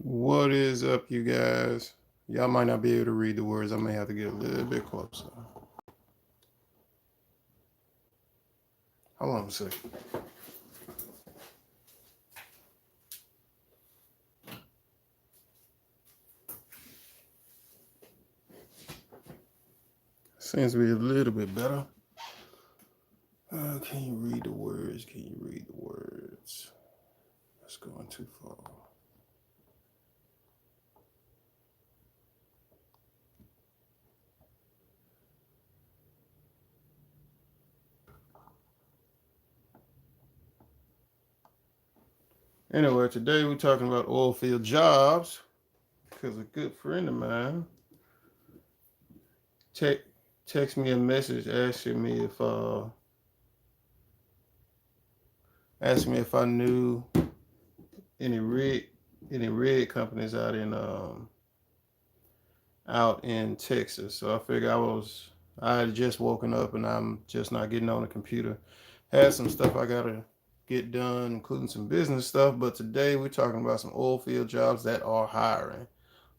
What is up, you guys? Y'all might not be able to read the words. I may have to get a little bit closer. Hold on a second. Seems to be a little bit better. Can you read the words? Can you read the words? That's going too far. Anyway, today we're talking about oilfield jobs because a good friend of mine text me a message asking me if I knew any rig companies out in Texas. So I figured I had just woken up and I'm just not getting on the computer. Had some stuff I gotta get done, including some business stuff. But today we're talking about some oil field jobs that are hiring.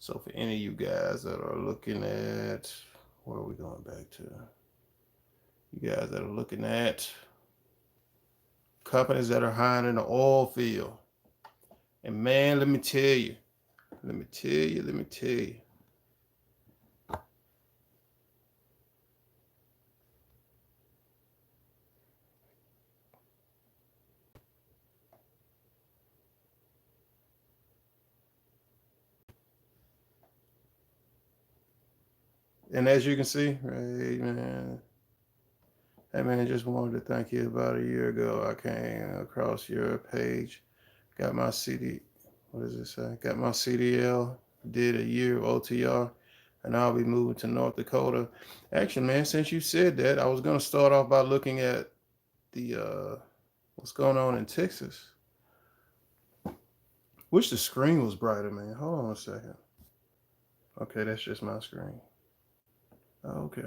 So for any of you guys that are looking at, where are we going back to? You guys that are looking at companies that are hiring in the oil field. And man, let me tell you. And as you can see, right, man, hey man, just wanted to thank you. About a year ago, I came across your page, got my CD, what does it say? Got my CDL, did a year of OTR, and I'll be moving to North Dakota. Actually, man, since you said that, I was gonna start off by looking at the what's going on in Texas. Wish the screen was brighter, man. Hold on a second. Okay, that's just my screen. Okay,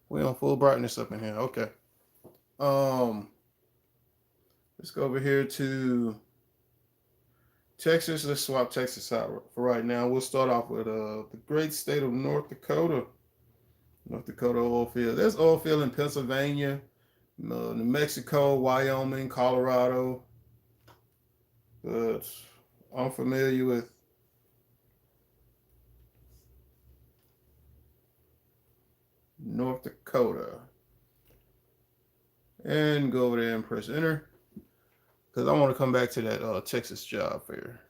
we on full brightness up in here. Okay. Um, let's go over here to Texas. Let's swap Texas out for right now. We'll start off with the great state of North Dakota. North Dakota oil field. There's oil field in Pennsylvania, New Mexico, Wyoming, Colorado. But I'm familiar with North Dakota. And go over there and press enter. Because I want to come back to that Texas job fair.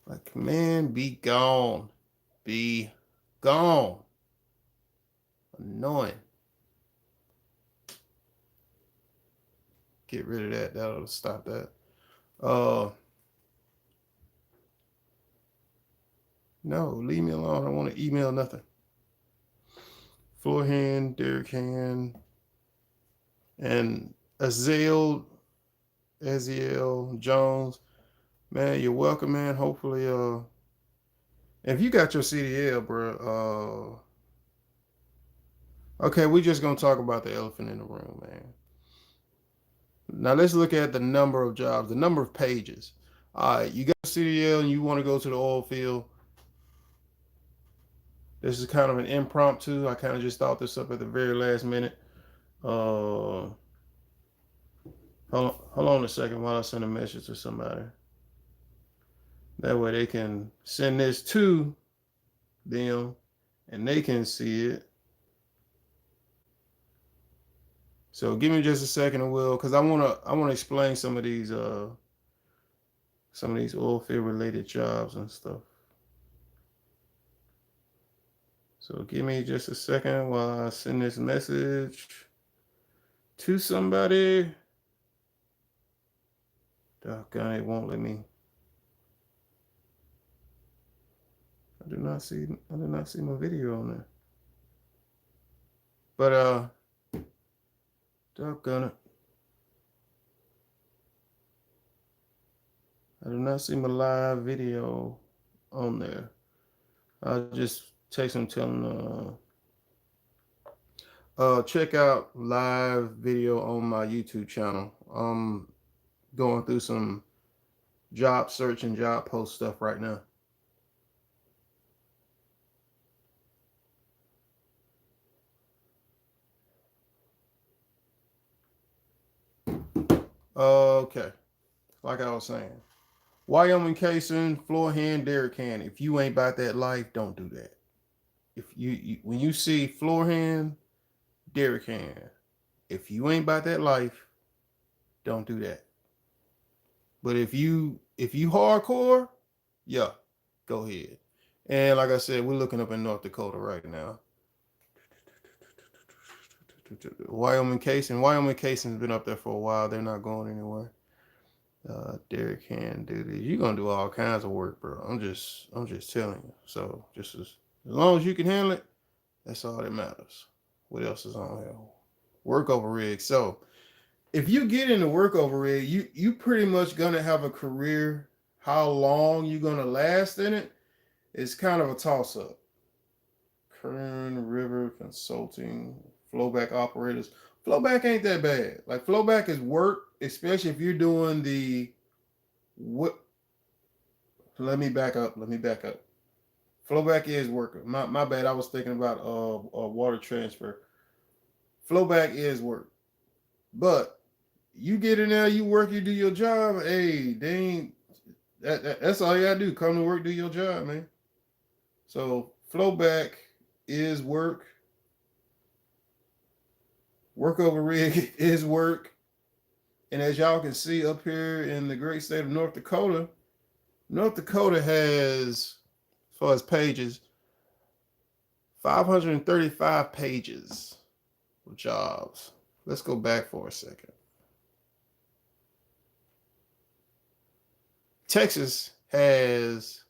Like, man, be gone. Be gone. Annoying. Get rid of that. That'll stop that. No, leave me alone. I don't want to email nothing. Floor hand, Derek hand, and Aziel Jones. Man, you're welcome, man. Hopefully, if you got your CDL, bro, okay, we just gonna talk about the elephant in the room, man. Now let's look at the number of jobs, the number of pages. All right, you got CDL and you want to go to the oil field. This is kind of an impromptu. I kind of just thought this up at the very last minute. Hold on a second while I send a message to somebody. That way they can send this to them and they can see it. So give me just a second, Will, because I wanna explain some of these oil field related jobs and stuff. So give me just a second while I send this message to somebody. Doggone, it won't let me. I did not see my video on there. But doggone it. I do not see my live video on there. I'll just text him telling check out live video on my YouTube channel. I'm going through some job search and job post stuff right now. Okay, like I was saying, Wyoming casing, floor hand, derrick hand. If you ain't about that life, don't do that. If you when you see floor hand, derrick hand, if you ain't about that life, don't do that. But if you hardcore, yeah, go ahead. And like I said, we're looking up in North Dakota right now. Wyoming casing. Wyoming casing's been up there for a while. They're not going anywhere. Derek can do this. You're gonna do all kinds of work, bro. I'm just telling you. So just as long as you can handle it, that's all that matters. What else is on here? Work over rig. So if you get into work over rig, you pretty much gonna have a career. How long you gonna last in it is kind of a toss up. Kern River Consulting, flowback operators. Flowback ain't that bad. Like flowback is work, especially if you're doing the what. Let me back up. Let me back up. Flowback is work. My bad. I was thinking about water transfer. Flowback is work, but you get in there, you work, you do your job. Hey, they ain't that's all you gotta do. Come to work, do your job, man. So flowback is work. Work over rig is work. And as y'all can see up here in the great state of North Dakota, North Dakota has, as far as pages, 535 pages of jobs. Let's go back for a second. Texas has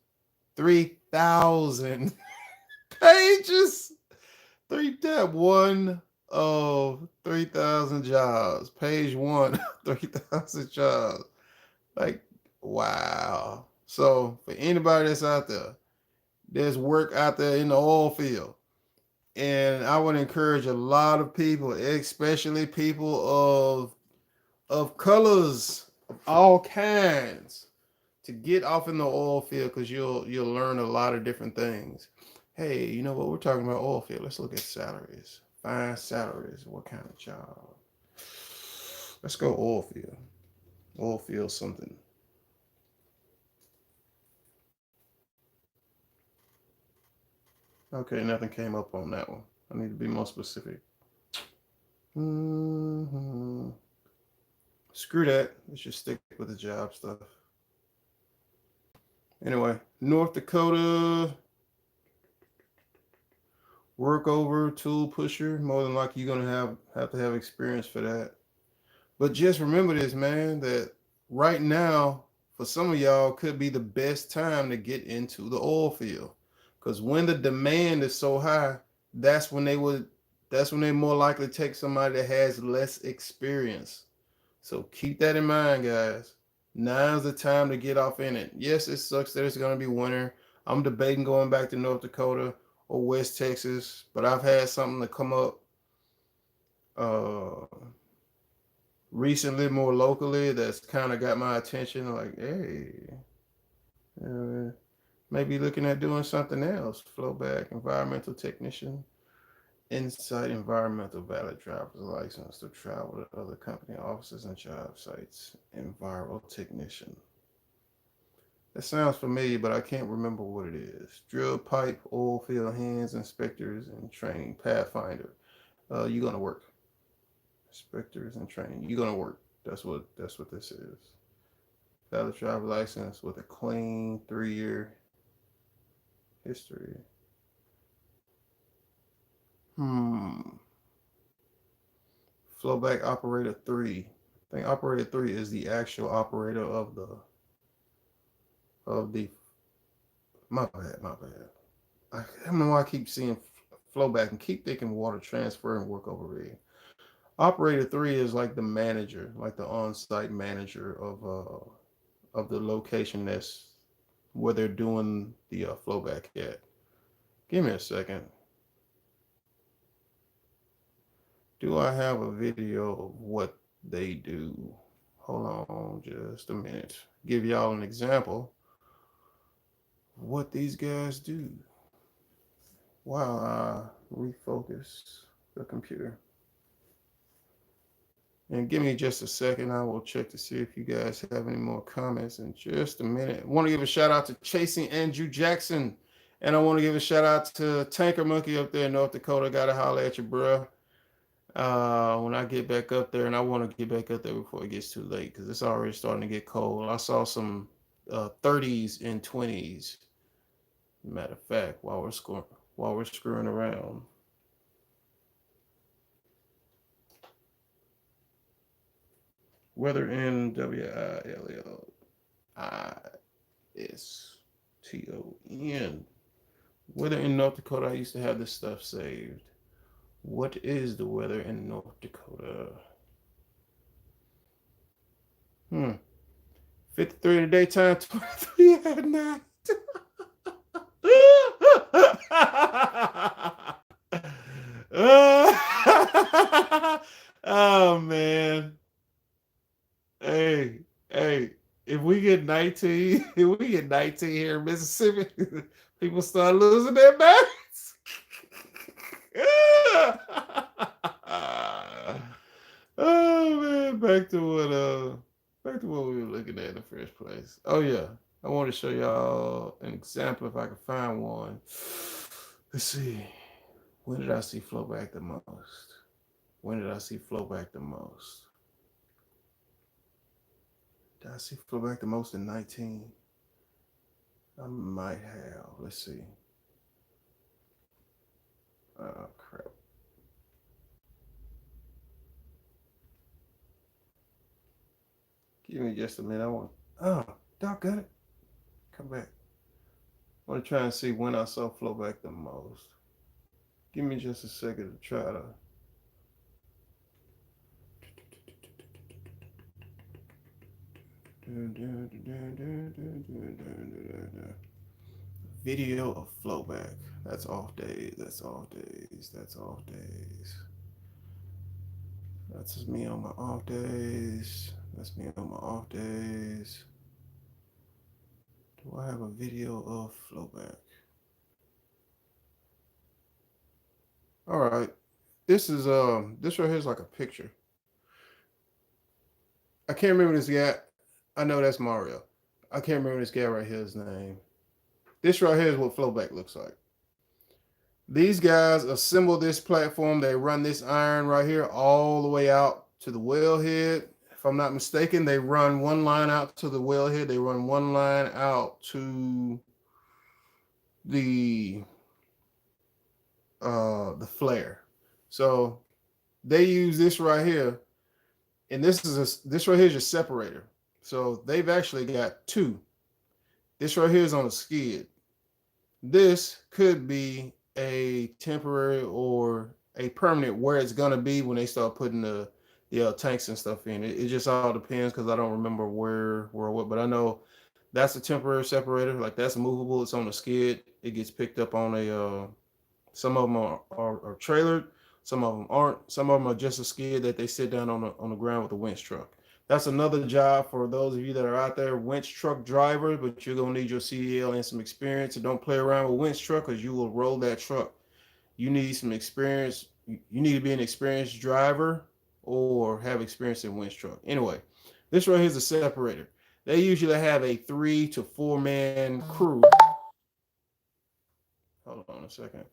3,000 pages. One of 3,000 jobs. Page one, 3,000 jobs. Like, wow. So for anybody that's out there, there's work out there in the oil field. And I would encourage a lot of people, especially people of colors, of all kinds, to get off in the oil field because you'll learn a lot of different things. Hey, you know what? We're talking about oil field. Let's look at salaries. Find salaries. What kind of job? Let's go oil field. Oil field something. Okay, nothing came up on that one. I need to be more specific. Mm-hmm. Screw that. Let's just stick with the job stuff. Anyway, North Dakota, work over, tool pusher. More than likely, you're gonna have to have experience for that. But just remember this, man, that right now, for some of y'all, could be the best time to get into the oil field. Because when the demand is so high, that's when they would that's when they more likely take somebody that has less experience. So keep that in mind, guys. Now's the time to get off in it. Yes, it sucks that it's gonna be winter. I'm debating going back to North Dakota or West Texas, but I've had something to come up uh recently, more locally, that's kind of got my attention. Like, hey, uh, maybe looking at doing something else. Flowback, environmental technician, Insight environmental valid driver's license to travel to other company offices and job sites. Environmental technician. That sounds familiar, but I can't remember what it is. Drill pipe, oil field hands, inspectors, and training. Pathfinder. You're gonna work. Inspectors and training. You're gonna work. That's what this is. Valid driver's license with a clean 3-year history. Hmm. Flowback operator 3. I think operator 3 is the actual operator of the. My bad. My bad. I don't know why I keep seeing flowback and keep thinking water transfer and work over rig. Operator 3 is like the manager, like the on-site manager of the location that's where they're doing the flowback at. Give me a second. Do I have a video of what they do? Hold on just a minute. Give y'all an example of what these guys do while I refocus the computer. And give me just a second. I will check to see if you guys have any more comments in just a minute. I want to give a shout out to Chasing Andrew Jackson. And I want to give a shout out to Tanker Monkey up there in North Dakota. Gotta holler at you, bro. When I get back up there, and I want to get back up there before it gets too late because it's already starting to get cold. I saw some 30s and 20s. Matter of fact, while we're screwing around. Weather in WILLISTON. Weather in North Dakota. I used to have this stuff saved. What is the weather in North Dakota? 53 in the daytime, 23 at night. Oh man. Hey, if we get 19, if we get 19 here in Mississippi, people start losing their minds. Oh man, back to what we were looking at in the first place. Oh yeah. I want to show y'all an example if I can find one. Let's see. When did I see flowback the most? When did I see flowback the most? Did I see flowback the most in 19? I might have. Let's see. Oh, crap. Give me just a minute. Doc got it. Come back. I want to try and see when I saw flowback the most. Give me just a second to try to. Video of flowback. That's off days. That's off days. That's off days. That's me on my off days. That's me on my off days. Do I have a video of flowback? All right. This right here is like a picture. I can't remember this guy. I know that's Mario. I can't remember this guy right here's name. This right here is what flowback looks like. These guys assemble this platform. They run this iron right here all the way out to the wellhead. If I'm not mistaken, they run one line out to the wellhead. They run one line out to the flare. So they use this right here, and this right here is your separator. So they've actually got two. This right here is on a skid. This could be a temporary or a permanent where it's gonna be when they start putting the tanks and stuff in. It just all depends because I don't remember where or what, but I know that's a temporary separator. Like that's movable. It's on a skid. It gets picked up on a. Some of them are trailered. Some of them aren't. Some of them are just a skid that they sit down on the ground with a winch truck. That's another job for those of you that are out there, winch truck drivers, but you're going to need your CDL and some experience. So don't play around with winch truck because you will roll that truck. You need some experience. You need to be an experienced driver or have experience in winch truck. Anyway, this right here is a separator. They usually have a 3 to 4 man crew. Hold on a second.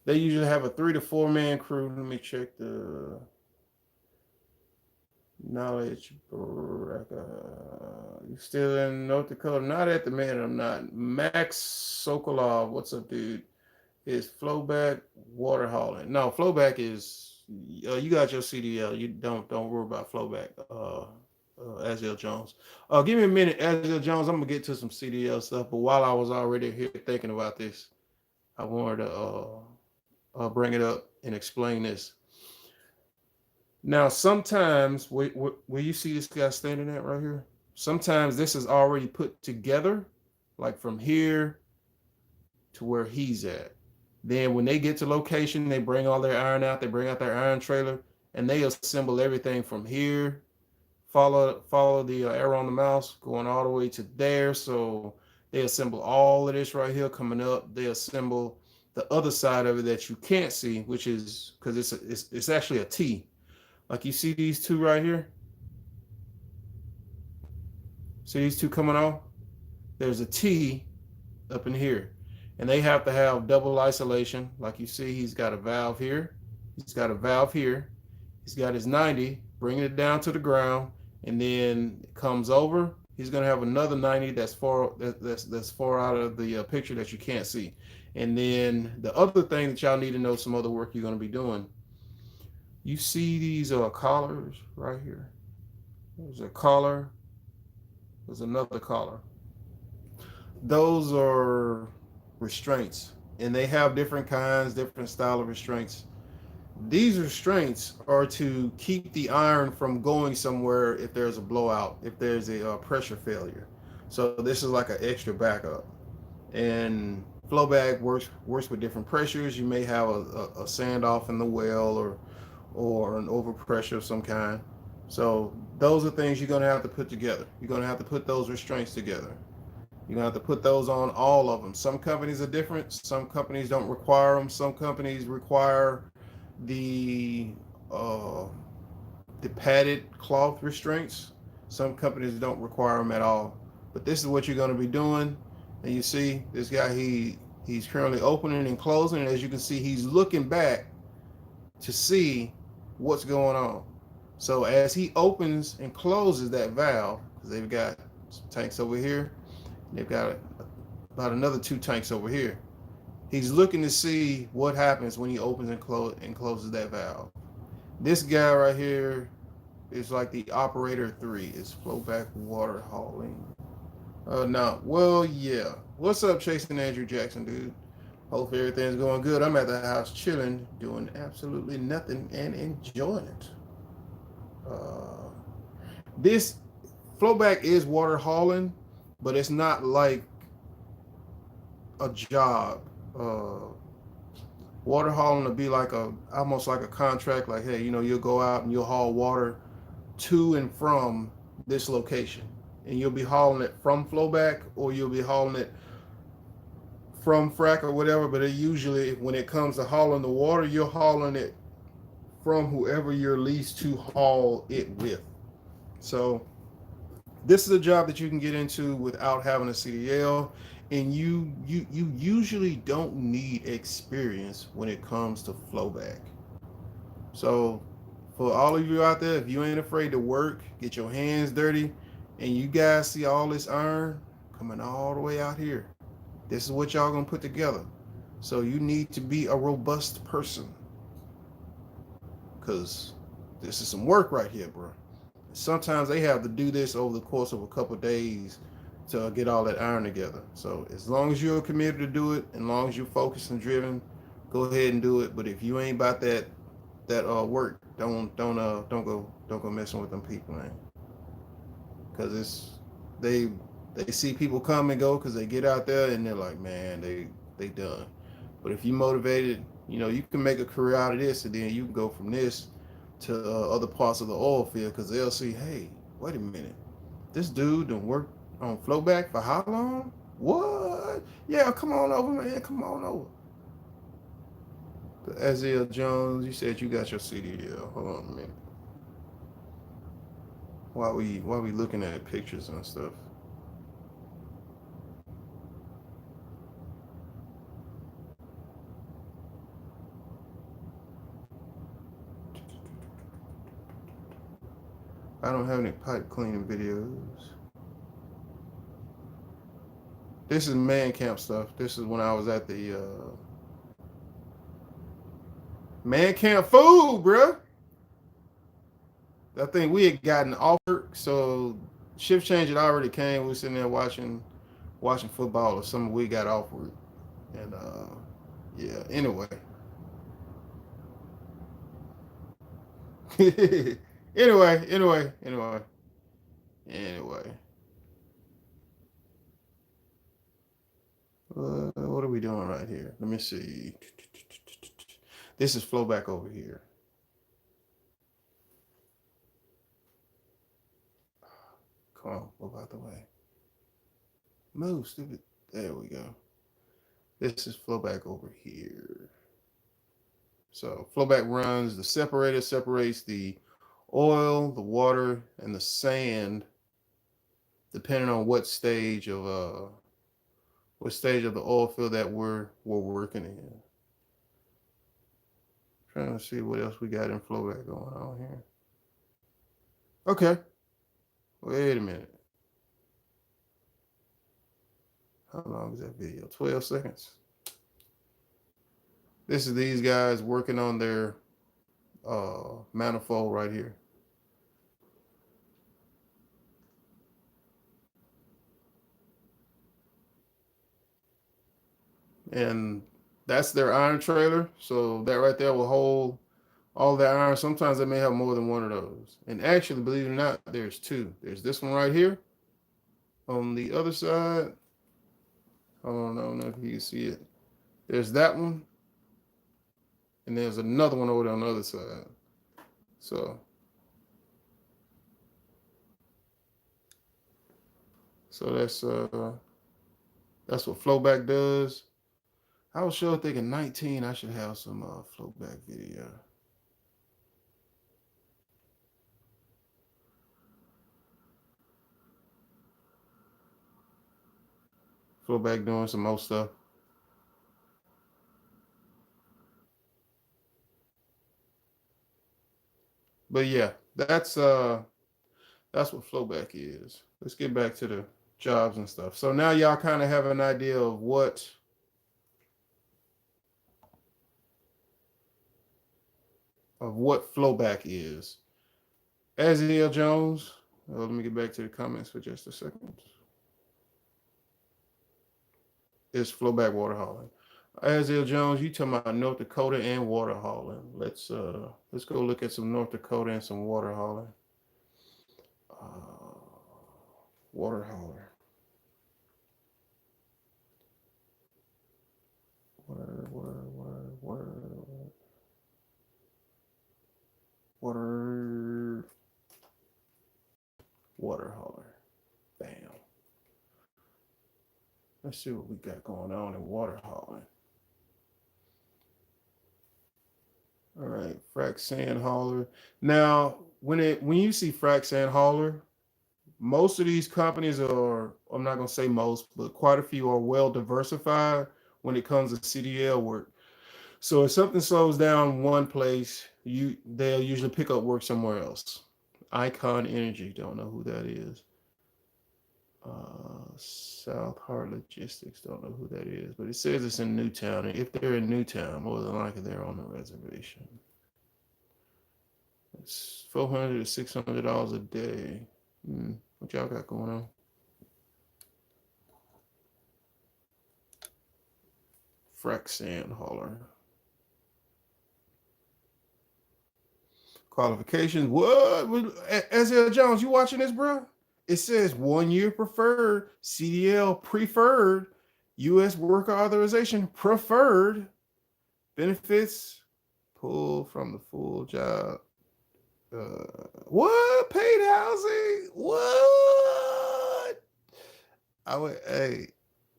They usually have a 3 to 4 man crew. Let me check the knowledge. You still in North Dakota? Not at the minute. I'm not. Max Sokolov, what's up, dude? Is flowback water hauling? No, flowback is you got your CDL. You don't worry about flowback. Aziel Jones. Give me a minute, Aziel Jones. I'm gonna get to some CDL stuff. But while I was already here thinking about this, I wanted to bring it up and explain this. Now, sometimes where you see this guy standing at right here, sometimes this is already put together, like from here to where he's at. Then when they get to location, they bring all their iron out. They bring out their iron trailer, and they assemble everything from here follow the arrow on the mouse going all the way to there. So they assemble all of this right here coming up. They assemble the other side of it that you can't see, which is because it's actually a T. Like you see these two right here. See these two coming off? There's a T up in here. And they have to have double isolation. Like you see, he's got a valve here. He's got a valve here. He's got his 90, bringing it down to the ground, and then it comes over. He's going to have another 90 that's far out of the picture that you can't see. And then the other thing that y'all need to know, some other work you're going to be doing. You see these collars right here. There's a collar. There's another collar. Those are restraints, and they have different kinds, different style of restraints. These restraints are to keep the iron from going somewhere if there's a blowout, if there's a pressure failure. So this is like an extra backup. And flowback works with different pressures. You may have a sand off in the well or an overpressure of some kind. So those are things you're going to have to put together. You're going to have to put those restraints together. You're going to have to put those on all of them. Some companies are different. Some companies don't require them. Some companies require the uh, the padded cloth restraints. Some companies don't require them at all. But this is what you're going to be doing. And you see this guy, he's currently opening and closing. And as you can see, he's looking back to see what's going on. So as he opens and closes that valve, because they've got some tanks over here, they've got about another 2 tanks over here. He's looking to see what happens when he opens and closes that valve. This guy right here is like the operator 3. It's flowback water hauling. No. Well, yeah. What's up, Chasing Andrew Jackson, dude? Hope everything's going good. I'm at the house chilling, doing absolutely nothing and enjoying it. This flowback is water hauling, but it's not like a job. Water hauling will be like almost like a contract. Like, hey, you'll go out and you'll haul water to and from this location, and you'll be hauling it from flowback, or you'll be hauling it from frack or whatever. But usually, when it comes to hauling the water, you're hauling it from whoever you're leased to haul it with. So this is a job that you can get into without having a CDL, and you usually don't need experience when it comes to flowback. So for all of you out there, if you ain't afraid to work, get your hands dirty, and you guys see all this iron coming all the way out here, this is what y'all gonna put together. So you need to be a robust person, because this is some work right here, bro. Sometimes they have to do this over the course of a couple of days to get all that iron together. So as long as you're committed to do it, and as long as you're focused and driven, go ahead and do it. But if you ain't about that work, don't go messing with them people, man. Because they see people come and go because they get out there and they're like, man, they done. But if you motivated, you can make a career out of this, and then you can go from this to other parts of the oil field, because they'll see, hey, wait a minute, this dude done worked on flowback for how long? What? Yeah, come on over, man. Come on over. Azale Jones, you said you got your CDL. Hold on a minute. While we looking at pictures and stuff. I don't have any pipe cleaning videos. This is man camp stuff. This is when I was at the man camp food, bruh. I think we had gotten off work, so shift change had already came. We were sitting there watching football or something. We got off work, and yeah. Anyway, anyway. What are we doing right here? Let me see. This is flowback over here. Come on, move out the way. Move, stupid. There we go. This is flowback over here. So flowback runs, the separator separates the oil, the water, and the sand, depending on what stage of the oil field that we're working in. Trying to see what else we got in flowback going on here. Okay. Wait a minute. How long is that video? 12 seconds. This is these guys working on their manifold right here. And that's their iron trailer. So that right there will hold all that iron. Sometimes they may have more than one of those. And actually, believe it or not, there's two. There's this one right here on the other side. I don't know if you can see it. There's that one. And there's another one over there on the other side. So that's what flowback does. I was sure thinking 19, I should have some flowback video. Flowback doing some more stuff. But yeah, that's what flowback is. Let's get back to the jobs and stuff. So now y'all kind of have an idea of what flowback is. Aziel Jones, let me get back to the comments for just a second. It's flowback water hauling. Aziel Jones, you talking about North Dakota and water hauling. Let's go look at some North Dakota and some water hauling. Water hauler. Water hauler. Bam. Let's see what we got going on in water hauling. All right, frac sand hauler. Now, when you see frac sand hauler, most of these companies are, I'm not gonna say most, but quite a few are well diversified when it comes to CDL work. So if something slows down one place, they'll usually pick up work somewhere else. Icon Energy, don't know who that is. South Hart Logistics, don't know who that is, but it says it's in Newtown. And if they're in Newtown, more than likely they're on the reservation. It's $400 to $600 a day. What y'all got going on? Frac sand hauler. Qualifications. What? Aziel Jones, you watching this, bro? It says 1 year preferred, CDL preferred, U.S. worker authorization preferred, benefits pulled from the full job. What? Paid housing? What? I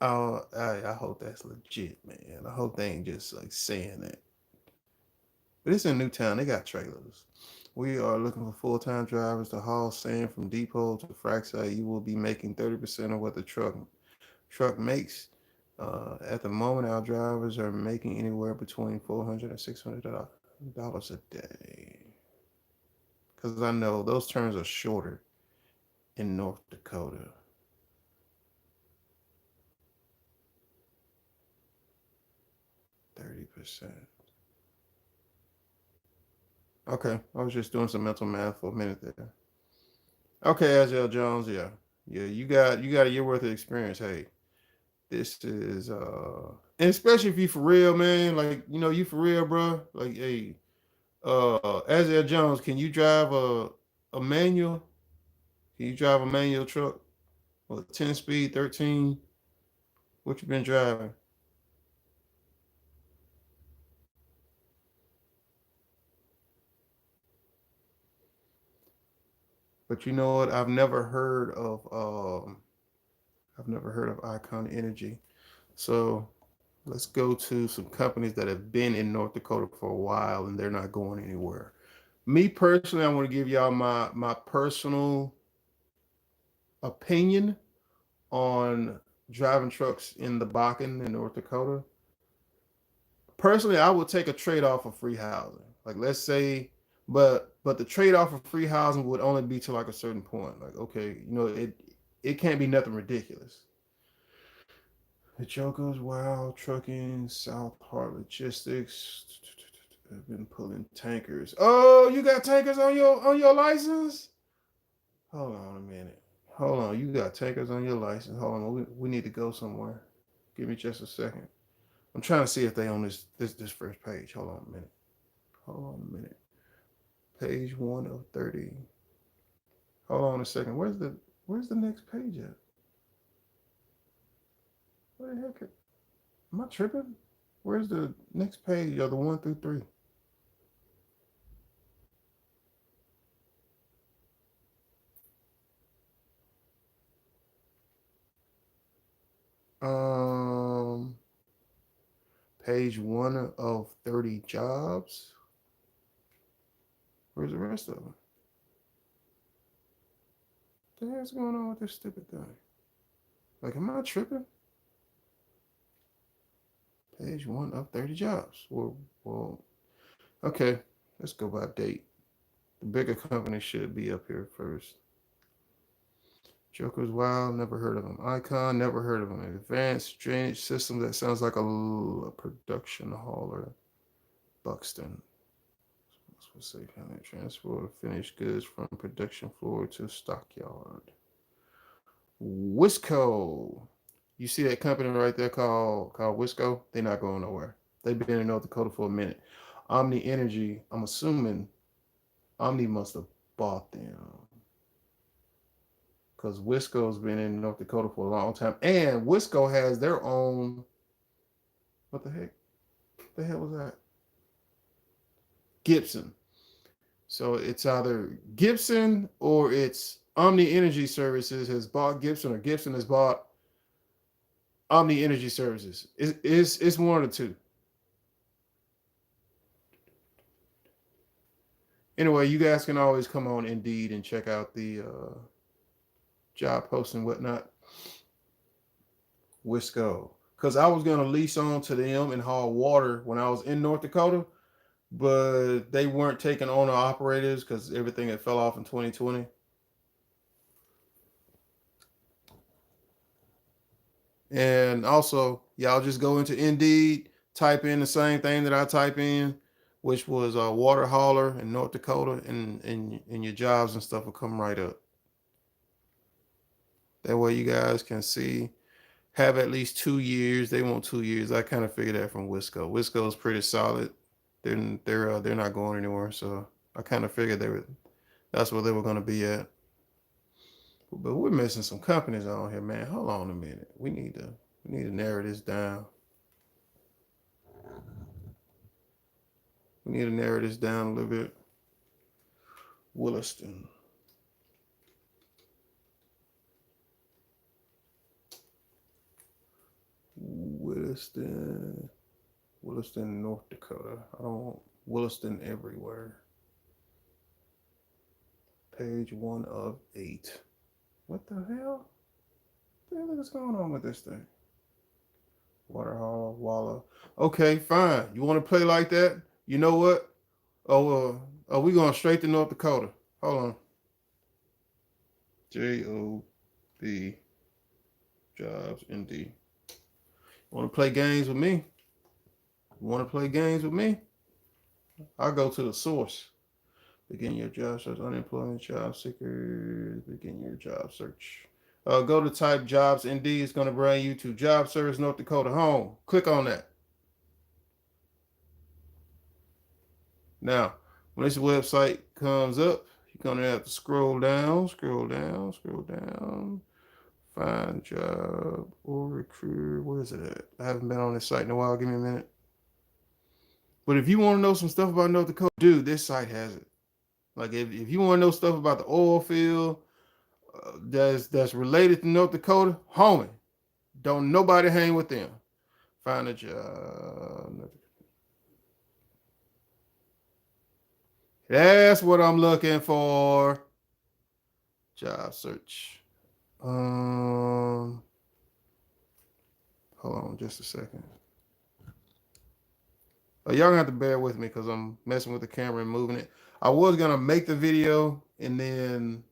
hope that's legit, man. I hope they ain't just like saying that. But it's in Newtown. They got trailers. We are looking for full-time drivers to haul sand from depot to frac site. You will be making 30% of what the truck makes. At the moment, our drivers are making anywhere between $400 and $600 a day. Because I know those terms are shorter in North Dakota. %. Okay, I was just doing some mental math for a minute there. Okay, Aziel Jones, yeah, you got a year worth of experience. Hey, this is and especially if you for real, man, like you for real, bro. Like, hey, Aziel Jones, can you drive a manual? Can you drive a manual truck? Or 10 speed, 13? What you been driving? But you know what? I've never heard of Icon Energy. So let's go to some companies that have been in North Dakota for a while and they're not going anywhere. Me personally, I want to give y'all my personal opinion on driving trucks in the Bakken in North Dakota. Personally, I would take a trade off of free housing. Like let's say, but the trade off of free housing would only be to like a certain point. Like okay, it can't be nothing ridiculous. The Jokers, Wow, Trucking, South Heart Logistics. I've been pulling tankers. Oh, you got tankers on your license? Hold on a minute. Hold on, you got tankers on your license. Hold on, we need to go somewhere. Give me just a second. I'm trying to see if they on this first page. Hold on a minute. Hold on a minute. Page 1 of 30. Hold on a second. Where's the next page at? What the heck? Am I tripping? Where's the next page of the 1 through 3? Um, Page 1 of 30 jobs. Where's the rest of them? What the hell's going on with this stupid thing? Like, am I tripping? Page 1 of 30 jobs. Well, okay. Let's go by date. The bigger companies should be up here first. Joker's Wild, never heard of them. Icon, never heard of them. Advanced Drainage System, that sounds like a production hauler. Buxton. What's safe handling transport finished goods from production floor to stockyard. Wisco. You see that company right there called Wisco? They're not going nowhere. They've been in North Dakota for a minute. Omni Energy, I'm assuming Omni must have bought them. Because Wisco's been in North Dakota for a long time. And Wisco has their own, what the heck? What the hell was that? Gibson. So it's either Gibson or it's Omni Energy Services has bought Gibson or Gibson has bought Omni Energy Services. It's one of the two. Anyway, you guys can always come on Indeed and check out the job posts and whatnot. Wisco. Because I was going to lease on to them and haul water when I was in North Dakota, but they weren't taking owner operators because everything had fell off in 2020. And also, y'all just go into Indeed, type in the same thing that I type in, which was a water hauler in North Dakota, and your jobs and stuff will come right up. That way you guys can see, have at least 2 years. They want 2 years. I kind of figured that from Wisco. Wisco is pretty solid. They're not going anywhere. So I kind of figured that's where they were going to be at. But we're missing some companies on here, man. Hold on a minute. We need to narrow this down. We need to narrow this down a little bit. Williston. Williston. Williston, North Dakota. I don't Williston everywhere. Page 1 of 8. What the hell? What the hell is going on with this thing? Waterhall, Walla. Okay, fine. You want to play like that? You know what? Oh, we going straight to North Dakota. Hold on. JOB jobs ND. Want to play games with me? Want to play games with me? I'll go to the source. Begin your job search. Unemployment, job seekers. Begin your job search. Go to type jobs ND. It's going to bring you to Job Service North Dakota home. Click on that. Now, when this website comes up, you're going to have to scroll down. Find job or recruit. Where is it at? I haven't been on this site in a while. Give me a minute. But if you want to know some stuff about North Dakota, dude, this site has it. Like if you want to know stuff about the oil field that's related to North Dakota, homie, don't nobody hang with them. Find a job. That's what I'm looking for. Job search. Hold on just a second. Y'all gonna have to bear with me because I'm messing with the camera and moving it. I was gonna make the video and then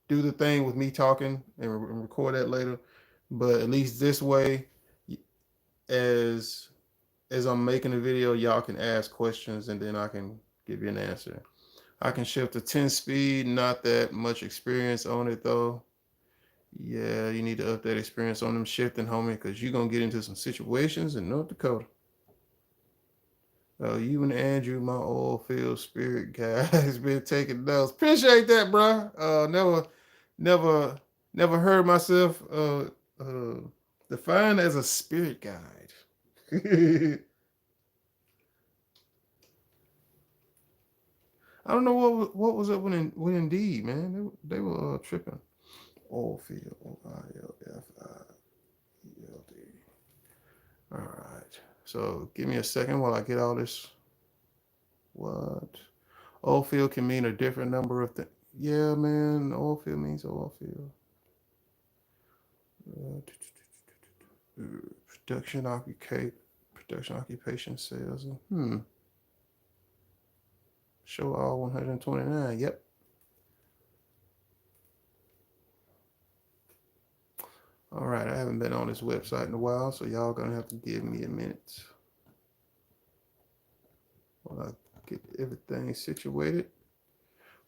do the thing with me talking and record that later, but at least this way, as I'm making the video, y'all can ask questions and then I can give you an answer. I can shift to 10 speed, not that much experience on it though. Yeah, you need to up that experience on them shifting, homie, because you're gonna get into some situations in North Dakota. You and Andrew, my oil field spirit guy, has been taking notes. Appreciate that, bro. Never, never heard myself defined as a spirit guide. I don't know what was up with Indeed, man. They were tripping. Oilfield, Oilfield. All right. So give me a second while I get all this. What? Oilfield can mean a different number of things. Yeah, man. Oilfield means oilfield. Production occupation sales. Show all 129. Yep. All right. I haven't been on this website in a while, so y'all gonna have to give me a minute while I get everything situated.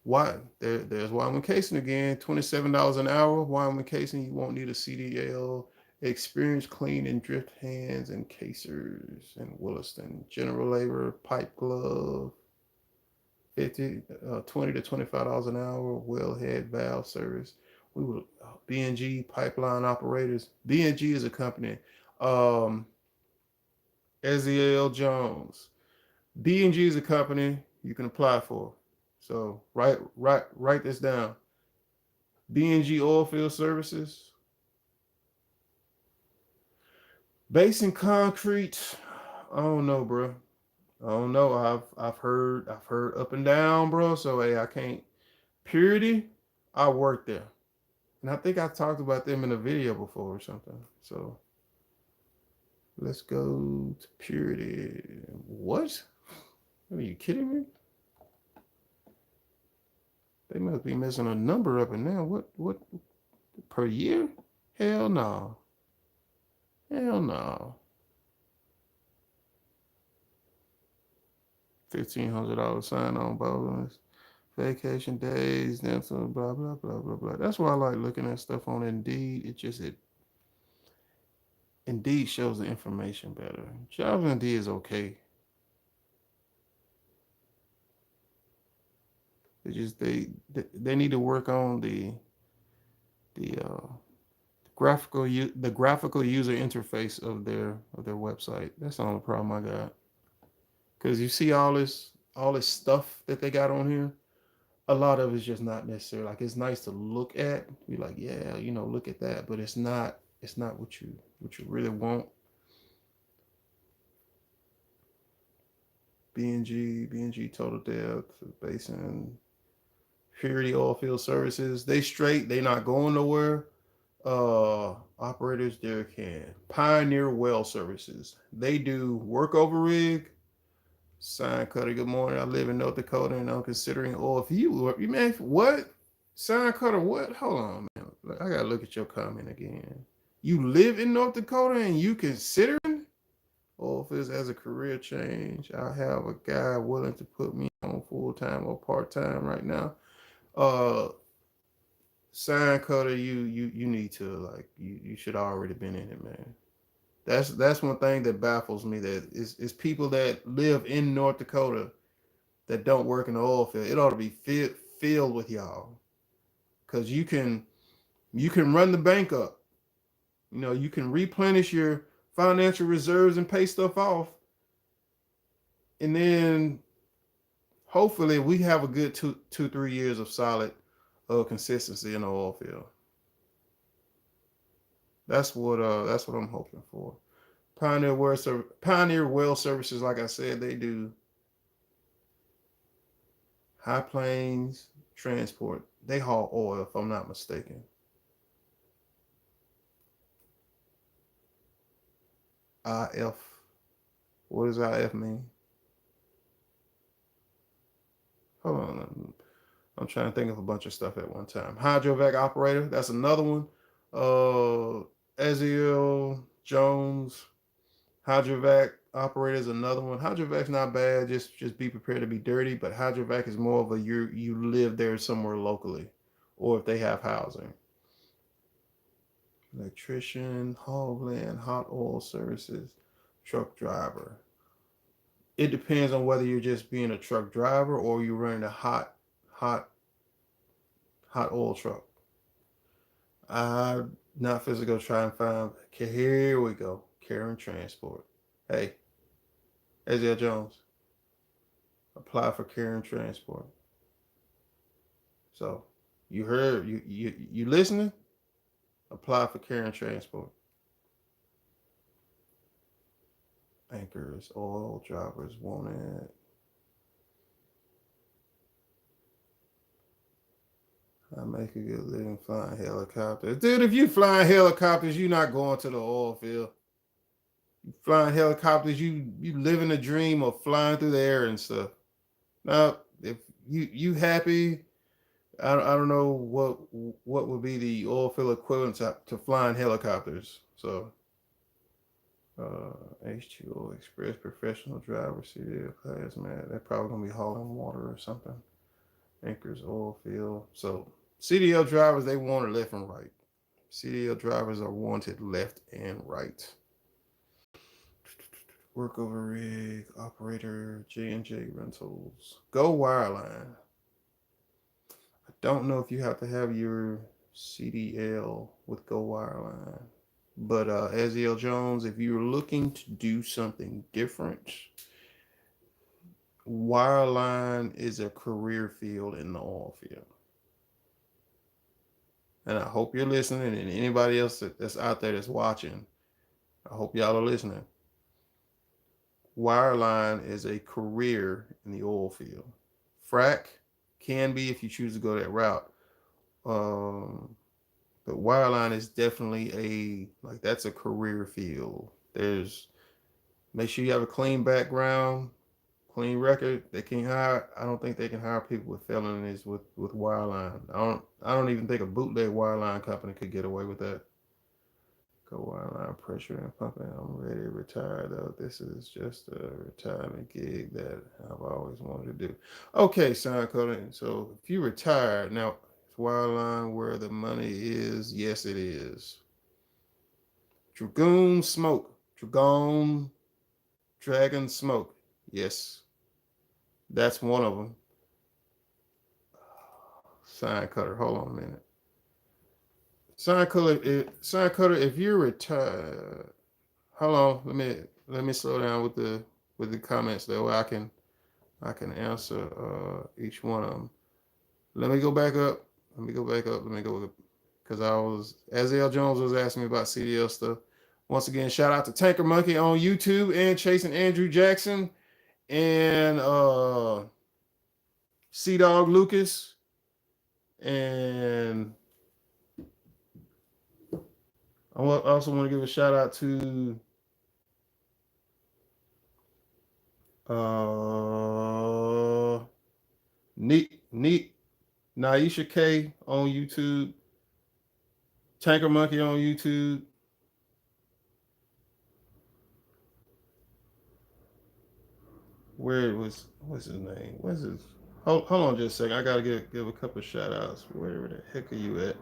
Why? There's Wyoming casing again. $27 an hour. Wyoming casing. You won't need a CDL. Experience clean and drift hands and casers in Williston. General labor, pipe glove. 20 to $25 an hour. Wellhead valve service. We were B&G pipeline operators. B&G is a company. Eziel Jones. B&G is a company you can apply for. So write this down. B&G Oilfield Services. Basin concrete. I don't know, bro. I don't know. I've heard up and down, bro. So hey, I can't. Purity. I worked there, and I think I talked about them in a video before or something. So let's go to Purity. What? Are you kidding me? They must be missing a number up in there. What per year? Hell no. Hell no. $1,500 sign-on bonus, vacation days, dental, blah blah blah blah blah. That's why I like looking at stuff on Indeed. Indeed shows the information better. Jobs Indeed is okay. They need to work on the graphical user interface of their website. That's the only problem I got. Because you see all this stuff that they got on here, a lot of it's just not necessary. Like it's nice to look at, be like, yeah, look at that, but it's not what you really want. B&G Total Depth, Basin, Purity Oilfield Services. They not going nowhere. Operators there can. Pioneer Well Services. They do work over rig. Sign cutter, good morning. I live in North Dakota and I'm considering oil. You man, what? Sign cutter, what? Hold on, man. I gotta look at your comment again. You live in North Dakota and you considering oil fields as a career change. I have a guy willing to put me on full-time or part-time right now. Sign cutter, you need to you should already been in it, man. That's one thing that baffles me. That is people that live in North Dakota that don't work in the oil field. It ought to be filled with y'all, because you can run the bank up. You can replenish your financial reserves and pay stuff off, and then hopefully we have a good 3 years of solid consistency in the oil field. That's what I'm hoping for. Pioneer Well Services, like I said, they do high plains transport. They haul oil, if I'm not mistaken. IF. What does IF mean? Hold on. I'm trying to think of a bunch of stuff at one time. Hydrovac operator. That's another one. Eziel Jones. Hydrovac operator is another one. Hydrovac's not bad. Just be prepared to be dirty. But hydrovac is more of a you live there somewhere locally, or if they have housing. Electrician, hog land, hot oil services, truck driver. It depends on whether you're just being a truck driver or you're running a hot, hot oil truck. I'm not physical. Try and find. Okay, here we go. Care and transport. Hey, Eziel Jones, apply for care and transport. So, you heard you listening? Apply for care and transport. Anchors, oil drivers wanted. I make a good living flying helicopters. Dude, if you flying helicopters, you're not going to the oil field. You flying helicopters, you living a dream of flying through the air and stuff. Now, if you happy, I don't know what would be the oil field equivalent to flying helicopters. So, H2O Express professional driver, CDL class, man, they're probably gonna be hauling water or something. Anchors oil field. So CDL drivers, they wanted left and right. CDL drivers are wanted left and right. Workover rig, operator, J&J Rentals. Go Wireline. I don't know if you have to have your CDL with Go Wireline. But Eziel Jones, if you're looking to do something different, wireline is a career field in the oil field. And I hope you're listening, and anybody else that's out there that's watching, I hope y'all are listening. Wireline is a career in the oil field. Frack can be if you choose to go that route. But wireline is definitely that's a career field. Make sure you have a clean background, clean record. I don't think they can hire people with felonies with wireline. I don't even think a bootleg wireline company could get away with that. Go wireline pressure and pumping. I'm ready to retire though. This is just a retirement gig that I've always wanted to do. Okay, sign coding. So if you retire now, is wireline where the money is? Yes, it is. Dragoon smoke. Dragon smoke. Yes. That's one of them. Sign cutter. Hold on a minute. Sign cutter. If you're retired, hold on. Let me slow down with the comments that way I can answer each one of them. Let me go back up. Because Eziel Jones was asking me about CDL stuff. Once again, shout out to Tanker Monkey on YouTube and Chasing Andrew Jackson and Sea Dog Lucas and I also want to give a shout out to Neat Naisha K on YouTube, Tanker Monkey on YouTube. What's his name? What's his? Hold on just a second. I gotta give a couple of shout outs. Where the heck are you at?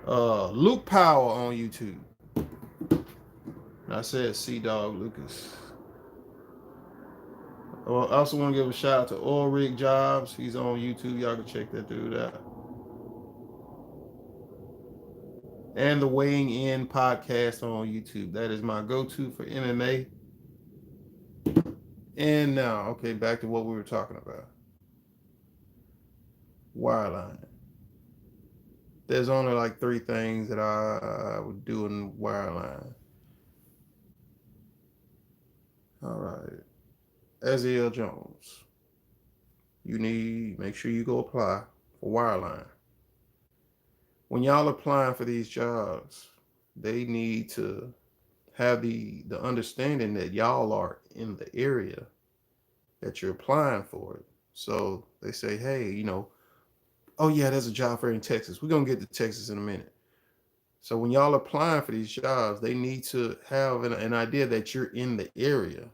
Luke Power on YouTube. I said Sea Dog Lucas. I also want to give a shout out to Oil Rig Jobs. He's on YouTube. Y'all can check that dude out. And the Weighing In podcast on YouTube. That is my go-to for MMA. And now, okay, back to what we were talking about. wireline. There's only like 3 things that I would do in wireline. All right. Aziel Jones. Make sure you go apply for wireline. When y'all applying for these jobs, they need to have the understanding that y'all are in the area that you're applying for it. So they say, hey, oh yeah, there's a job fair in Texas. We're gonna get to Texas in a minute. So when y'all applying for these jobs, they need to have an idea that you're in the area.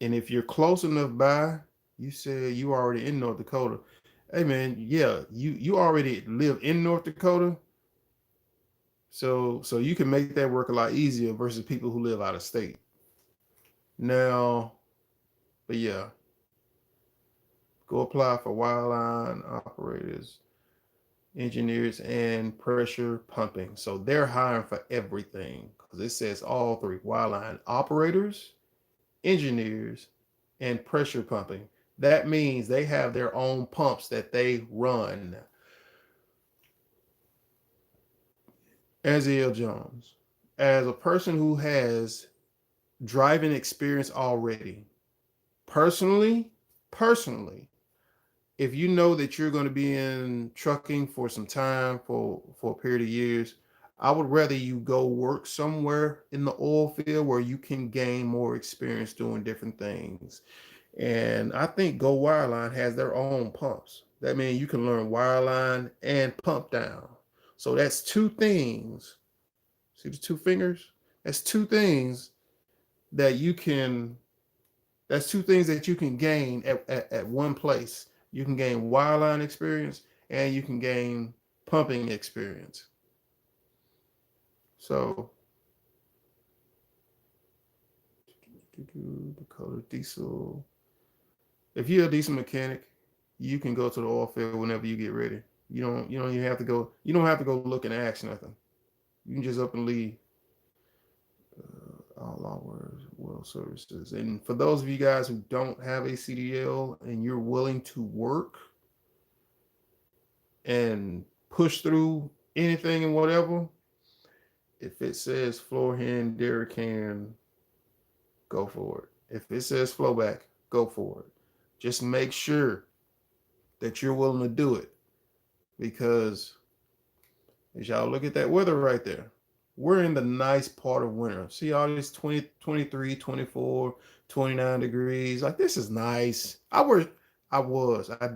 And if you're close enough by, you said you already in North Dakota. Hey man, yeah, you already live in North Dakota. So you can make that work a lot easier versus people who live out of state. Now, but yeah, go apply for wireline operators, engineers, and pressure pumping. So they're hiring for everything because it says all 3: wireline operators, engineers, and pressure pumping. That means they have their own pumps that they run. Aziel Jones, as a person who has driving experience already, personally, personally, if you know that you're going to be in trucking for some time for a period of years, I would rather you go work somewhere in the oil field where you can gain more experience doing different things. And I think Go Wireline has their own pumps. That means you can learn wireline and pump down. So that's 2 things. See the 2 fingers? That's 2 things that you can that's 2 things that you can gain at one place. You can gain wireline experience and you can gain pumping experience. So the color diesel. If you're a diesel mechanic, you can go to the oil field whenever you get ready. You don't even have to go. You don't have to go look and ask nothing. You can just up and leave. All hours, well services. And for those of you guys who don't have a CDL and you're willing to work and push through anything and whatever, if it says floor hand, derrick hand, go for it. If it says flowback, go for it. Just make sure that you're willing to do it because as y'all look at that weather right there, we're in the nice part of winter. See all these 20, 23, 24, 29 degrees. Like this is nice. I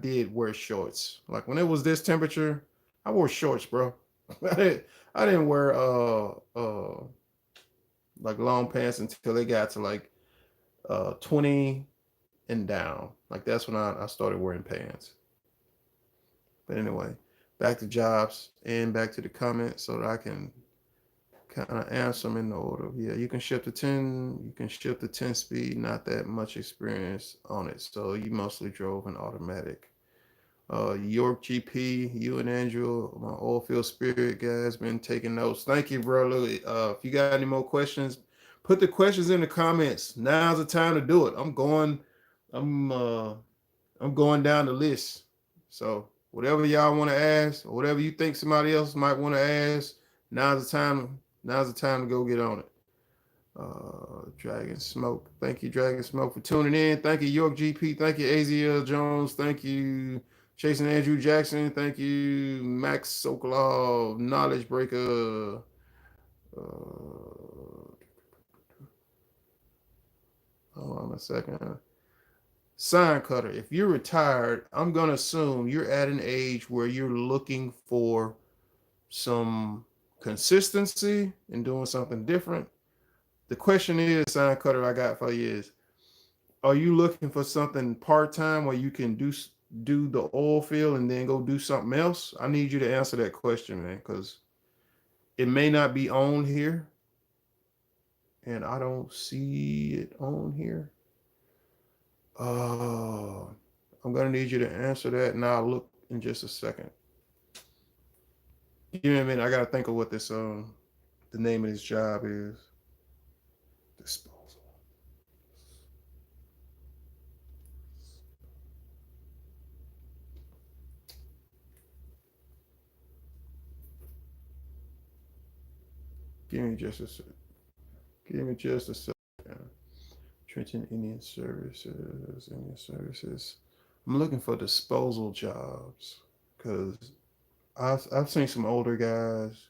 did wear shorts. Like when it was this temperature, I wore shorts, bro. I didn't wear like long pants until they got to like 20 and down. Like that's when I started wearing pants. But anyway, back to jobs and back to the comments so that I can kind of answer them in the order. Yeah, you can shift to 10. You can shift to 10 speed. Not that much experience on it. So you mostly drove an automatic. York GP, you and Andrew, my Oilfield Spirit guys, been taking notes. Thank you, bro. If you got any more questions, put the questions in the comments. Now's the time to do it. I'm going down the list. So whatever y'all want to ask, or whatever you think somebody else might want to ask, now's the time. Now's the time to go get on it. Dragon Smoke. Thank you, Dragon Smoke, for tuning in. Thank you, York GP. Thank you, Aziel Jones. Thank you, Chasing Andrew Jackson. Thank you, Max Sokolov, Knowledge Breaker. Hold on a second. Sign cutter. If you're retired, I'm going to assume you're at an age where you're looking for some consistency and doing something different. The question is, sign cutter, I got for you is, are you looking for something part-time where you can do the oil field and then go do something else? I need you to answer that question, man, because it may not be on here. And I don't see it on here. I'm going to need you to answer that, and I'll look in just a second. Give me a minute. I got to think of what this the name of this job is. Disposal. Give me just a sec. Give me just a second. Trenton Indian Services. Indian Services. I'm looking for disposal jobs because I've seen some older guys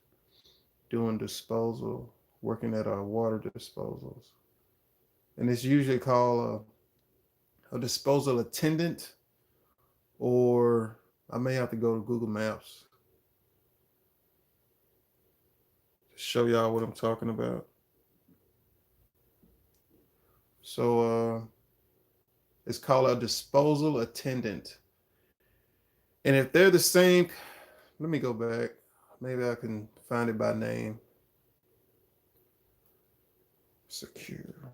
doing disposal, working at our water disposals, and it's usually called a disposal attendant, or I may have to go to Google Maps to show y'all what I'm talking about. So it's called a disposal attendant. And if they're the same, let me go back. Maybe I can find it by name. Secure.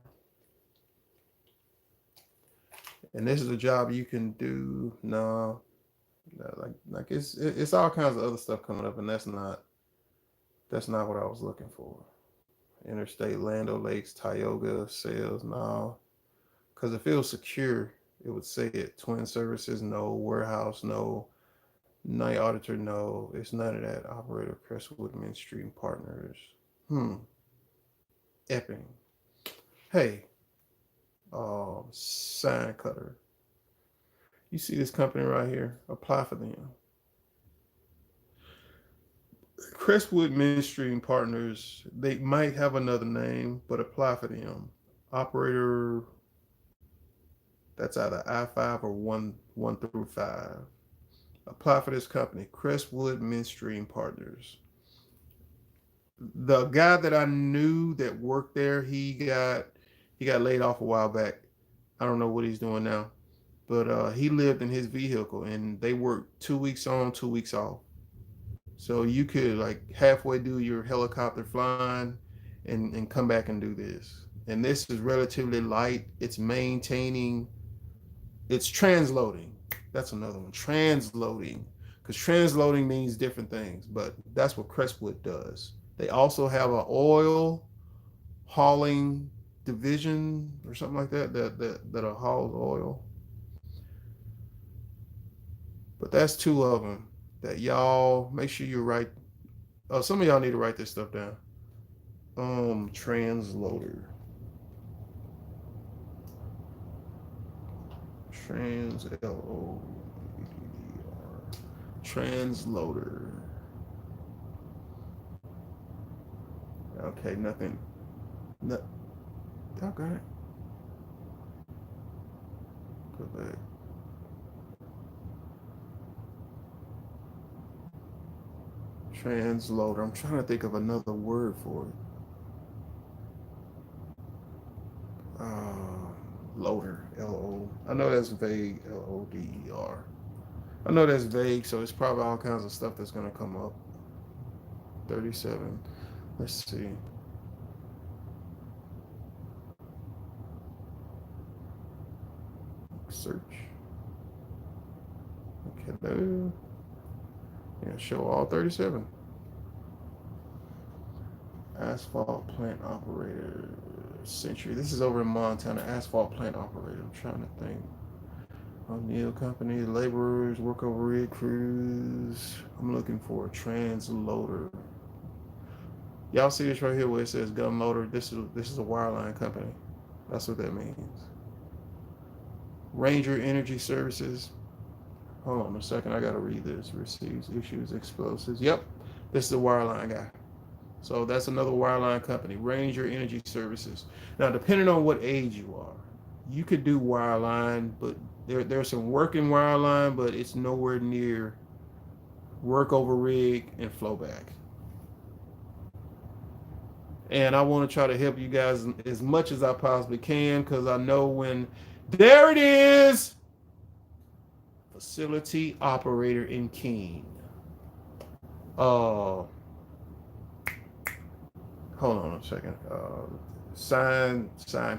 And this is a job you can do. No, like it's all kinds of other stuff coming up, and that's not what I was looking for. Interstate, Land O'Lakes, Tioga, sales. No, because if it was secure, it would say it. Twin services, no. Warehouse, no. Night auditor, no. It's none of that. Operator, Crestwood, Main Street, and Partners. Epping. Hey, sign cutter. You see this company right here? Apply for them. Crestwood Ministry and Partners, they might have another name, but apply for them. Operator, that's either I-5 or 1 through 5. Apply for this company, Crestwood Ministry and Partners. The guy that I knew that worked there, he got laid off a while back. I don't know what he's doing now, but he lived in his vehicle, and they worked 2 weeks on, 2 weeks off. So you could like halfway do your helicopter flying and come back and do this. And this is relatively light. It's maintaining, it's transloading. That's another one, transloading. Because transloading means different things, but that's what Crestwood does. They also have an oil hauling division or something like that hauls oil. But that's 2 of them that y'all make sure you write. Some of y'all need to write this stuff down. Transloader. L-O-A-D-R. Transloader. Okay, nothing. No, doggone it. Go back. Transloader. I'm trying to think of another word for it. Loader. L-O. I know that's vague. L-O-D-E-R. I know that's vague, so it's probably all kinds of stuff that's going to come up. 37. Let's see. Search. Okay, hello. Yeah, show all 37. Asphalt plant operator. Century. This is over in Montana. Asphalt plant operator. I'm trying to think. O'Neill Company, laborers, work over rig crews. I'm looking for a transloader. Y'all see this right here where it says gun loader? This is a wireline company. That's what that means. Ranger Energy Services. Hold on a second. I gotta read this. Receives, issues, explosives. Yep, this is a wireline guy. So that's another wireline company, Ranger Energy Services. Now, depending on what age you are, you could do wireline, but there's some work in wireline, but it's nowhere near work over rig and flowback. And I want to try to help you guys as much as I possibly can, because I know when, there it is, facility operator in Keene. Hold on a second. Sign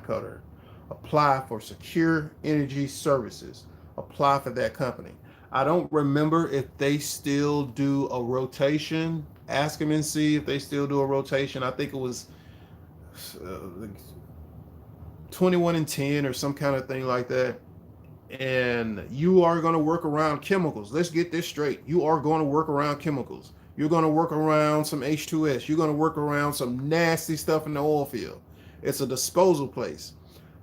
cutter. Apply for Secure Energy Services. Apply for that company. I don't remember if they still do a rotation. Ask them and see if they still do a rotation. I think it was 21 and 10 or some kind of thing like that. And you are going to work around chemicals. Let's get this straight. You are going to work around chemicals. You're going to work around some H2S. You're going to work around some nasty stuff in the oil field. It's a disposal place.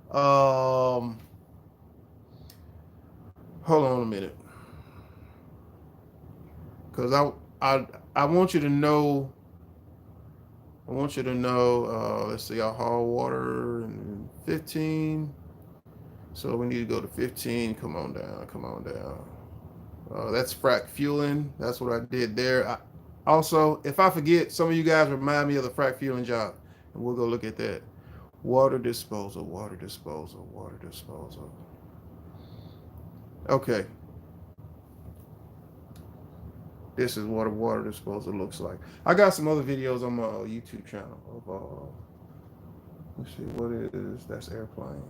Hold on a minute, because I want you to know. I want you to know. Let's see, I haul water in 15. So we need to go to 15. Come on down. Come on down. That's frac fueling. That's what I did there. Also, if I forget, some of you guys remind me of the frac fueling job, and we'll go look at that. Water disposal. Water disposal. Water disposal. Okay. This is what a water disposal looks like. I got some other videos on my YouTube channel of let's see what it is. That's airplane.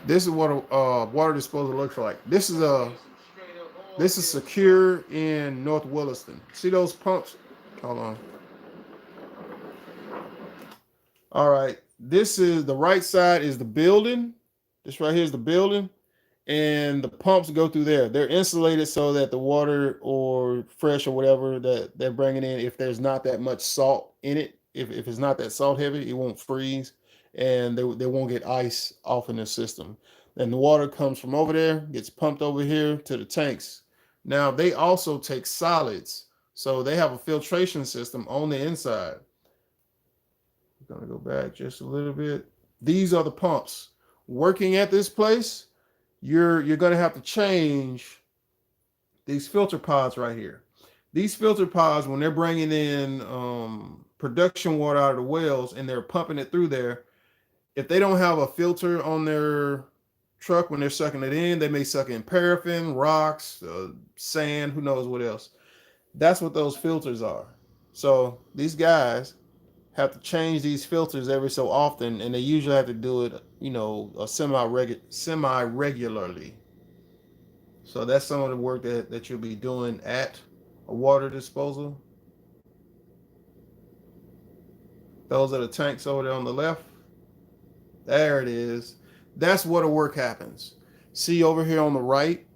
This is what a water disposal looks like. This is secure in North Williston. See those pumps? Hold on. All right. This is the right side is the building. This right here is the building. And the pumps go through there. They're insulated so that the water or fresh or whatever that they're bringing in, if there's not that much salt in it, if it's not that salt heavy, it won't freeze and they won't get ice off in the system. And the water comes from over there, gets pumped over here to the tanks. Now, they also take solids. So they have a filtration system on the inside. I'm going to go back just a little bit. These are the pumps. Working at this place, you're going to have to change these filter pods right here. These filter pods, when they're bringing in production water out of the wells and they're pumping it through there, if they don't have a filter on their truck when they're sucking it in, they may suck in paraffin, rocks, sand, who knows what else. That's what those filters are. So these guys have to change these filters every so often, and they usually have to do it, semi regularly. So that's some of the work that you'll be doing at a water disposal. Those are the tanks over there on the left. There it is. That's where the work happens. See over here on the right,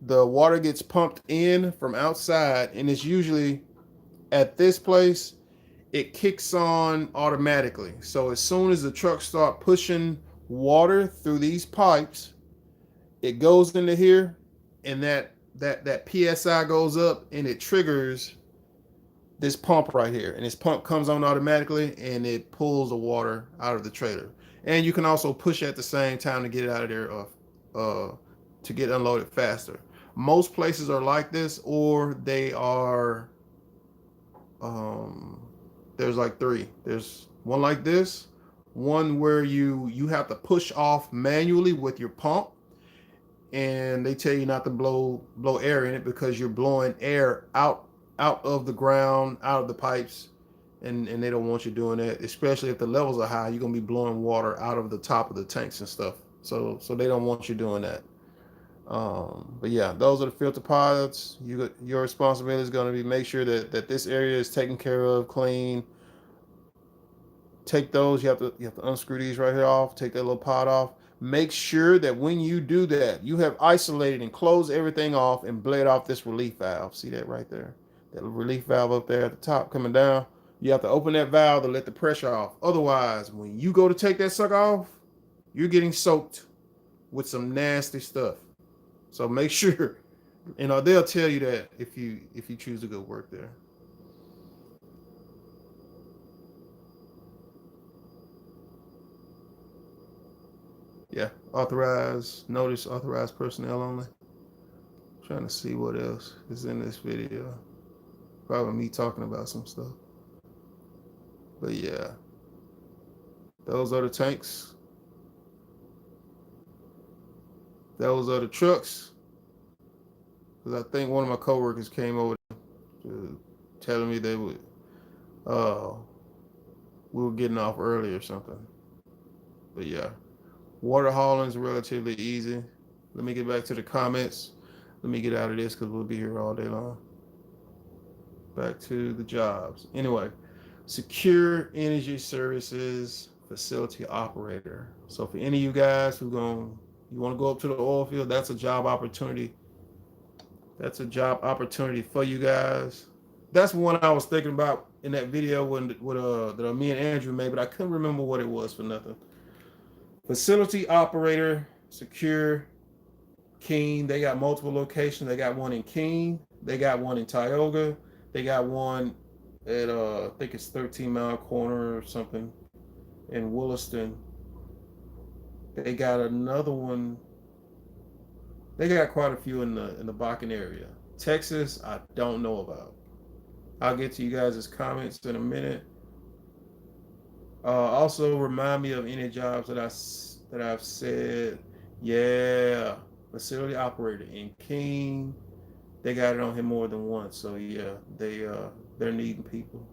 the water gets pumped in from outside, and it's usually at this place, it kicks on automatically. So as soon as the trucks start pushing water through these pipes, it goes into here, and that PSI goes up, and it triggers this pump right here. And this pump comes on automatically, and it pulls the water out of the trailer. And you can also push at the same time to get it out of there, to get unloaded faster. Most places are like this, or they are. There's like three. There's one like this, one where you have to push off manually with your pump, and they tell you not to blow air in it because you're blowing air out of the ground, out of the pipes, and they don't want you doing that, especially if the levels are high. You're gonna be blowing water out of the top of the tanks and stuff. So they don't want you doing that. But yeah, those are the filter pods. Your responsibility is going to be make sure that this area is taken care of, clean. Take those. You have to unscrew these right here off. Take that little pod off. Make sure that when you do that, you have isolated and closed everything off and bled off this relief valve. See that right there? That relief valve up there at the top coming down. You have to open that valve to let the pressure off. Otherwise, when you go to take that sucker off, you're getting soaked with some nasty stuff. So make sure, they'll tell you that if you choose to go work there. Yeah, authorized personnel only. Trying to see what else is in this video. Probably me talking about some stuff. But yeah, those are the tanks. Those are the trucks. Because I think one of my coworkers came over to telling me we were getting off early or something. But yeah, water hauling is relatively easy. Let me get back to the comments. Let me get out of this because we'll be here all day long. Back to the jobs. Anyway, Secure energy services facility operator. So for any of you guys who you want to go up to the oil field, that's a job opportunity. That's a job opportunity for you guys. That's one I was thinking about in that video that me and Andrew made, but I couldn't remember what it was for nothing. Facility operator, secure, Keene. They got multiple locations. They got one in Keene. They got one in Tioga. They got one at I think it's 13 Mile Corner or something in Williston. They got another one. They got quite a few in the Bakken area. Texas, I don't know about. I'll get to you guys' comments in a minute. Also, remind me of any jobs that I've said. Yeah, facility operator in Keene. They got it on him more than once. So yeah, they're needing people.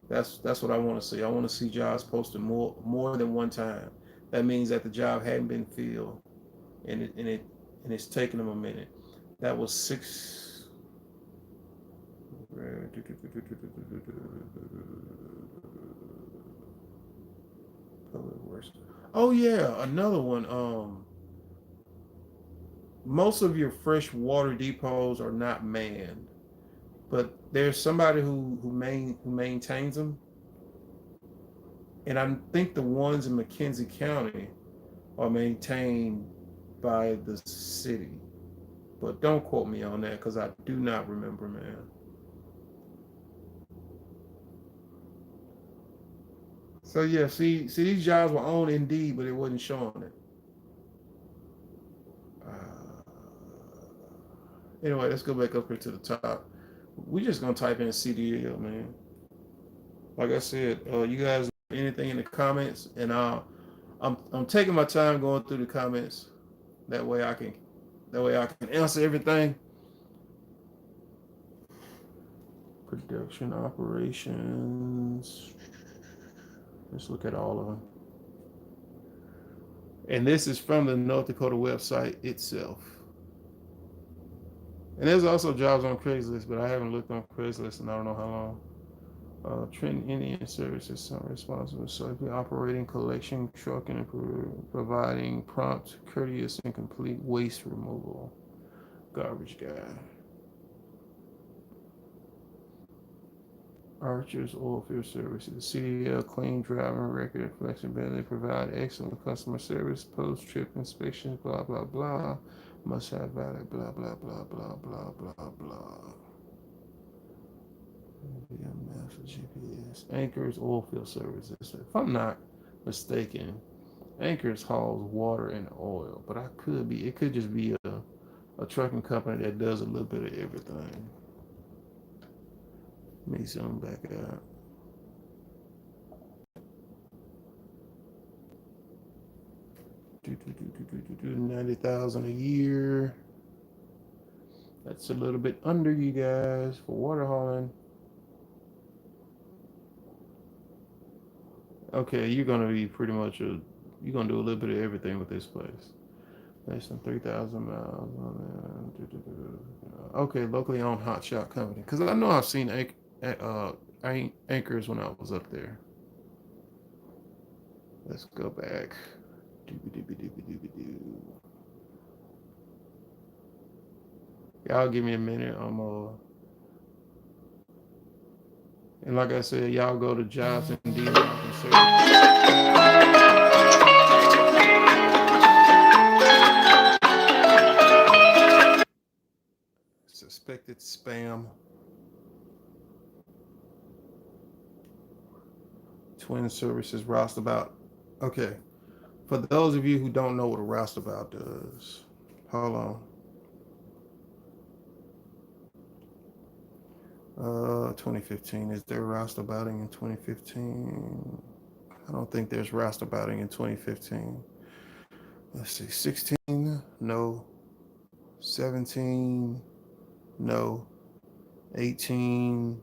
That's what I want to see. I want to see jobs posted more than one time. That means that the job hadn't been filled, and it's taking them a minute. That was six. Oh yeah, another one. Most of your fresh water depots are not manned, but there's somebody who maintains them, and I think the ones in McKenzie County are maintained by the city. But don't quote me on that because I do not remember, man. So yeah, see, these jobs were on Indeed, but it wasn't showing it. Anyway, let's go back up here to the top. We just gonna type in CDL, man. Like I said, you guys anything in the comments, and I'm taking my time going through the comments. That way I can answer everything. Production operations. Let's look at all of them. And this is from the North Dakota website itself. And there's also jobs on Craigslist, but I haven't looked on Craigslist in I don't know how long. Trenton Indian Services, some responsible safely operating collection truck and providing prompt, courteous, and complete waste removal. Garbage guy. Archer's Oilfield Services, CDL clean driving record, flexibility, provide excellent customer service, post-trip inspections, blah, blah, blah. Must have valid, blah, blah, blah, blah, blah, blah, blah. GPS. Anchor's Oilfield Services. If I'm not mistaken, Anchor's hauls water and oil, but it could just be a trucking company that does a little bit of everything. Let me zoom back out. $90,000 a year. That's a little bit under you guys for water hauling. Okay, you're gonna be pretty much you're gonna do a little bit of everything with this place. Less than 3,000 miles. Okay, locally owned hot shot company. Because I know I've seen anchors when I was up there. Let's go back. Y'all give me a minute. And like I said, y'all go to jobs and deals and search. Suspected spam. Twin Services Roustabout. Okay. For those of you who don't know what a Roustabout does, hold on. 2015. Is there roustabouting in 2015? I don't think there's roustabouting in 2015. Let's see. 16, no. 17, no. 18,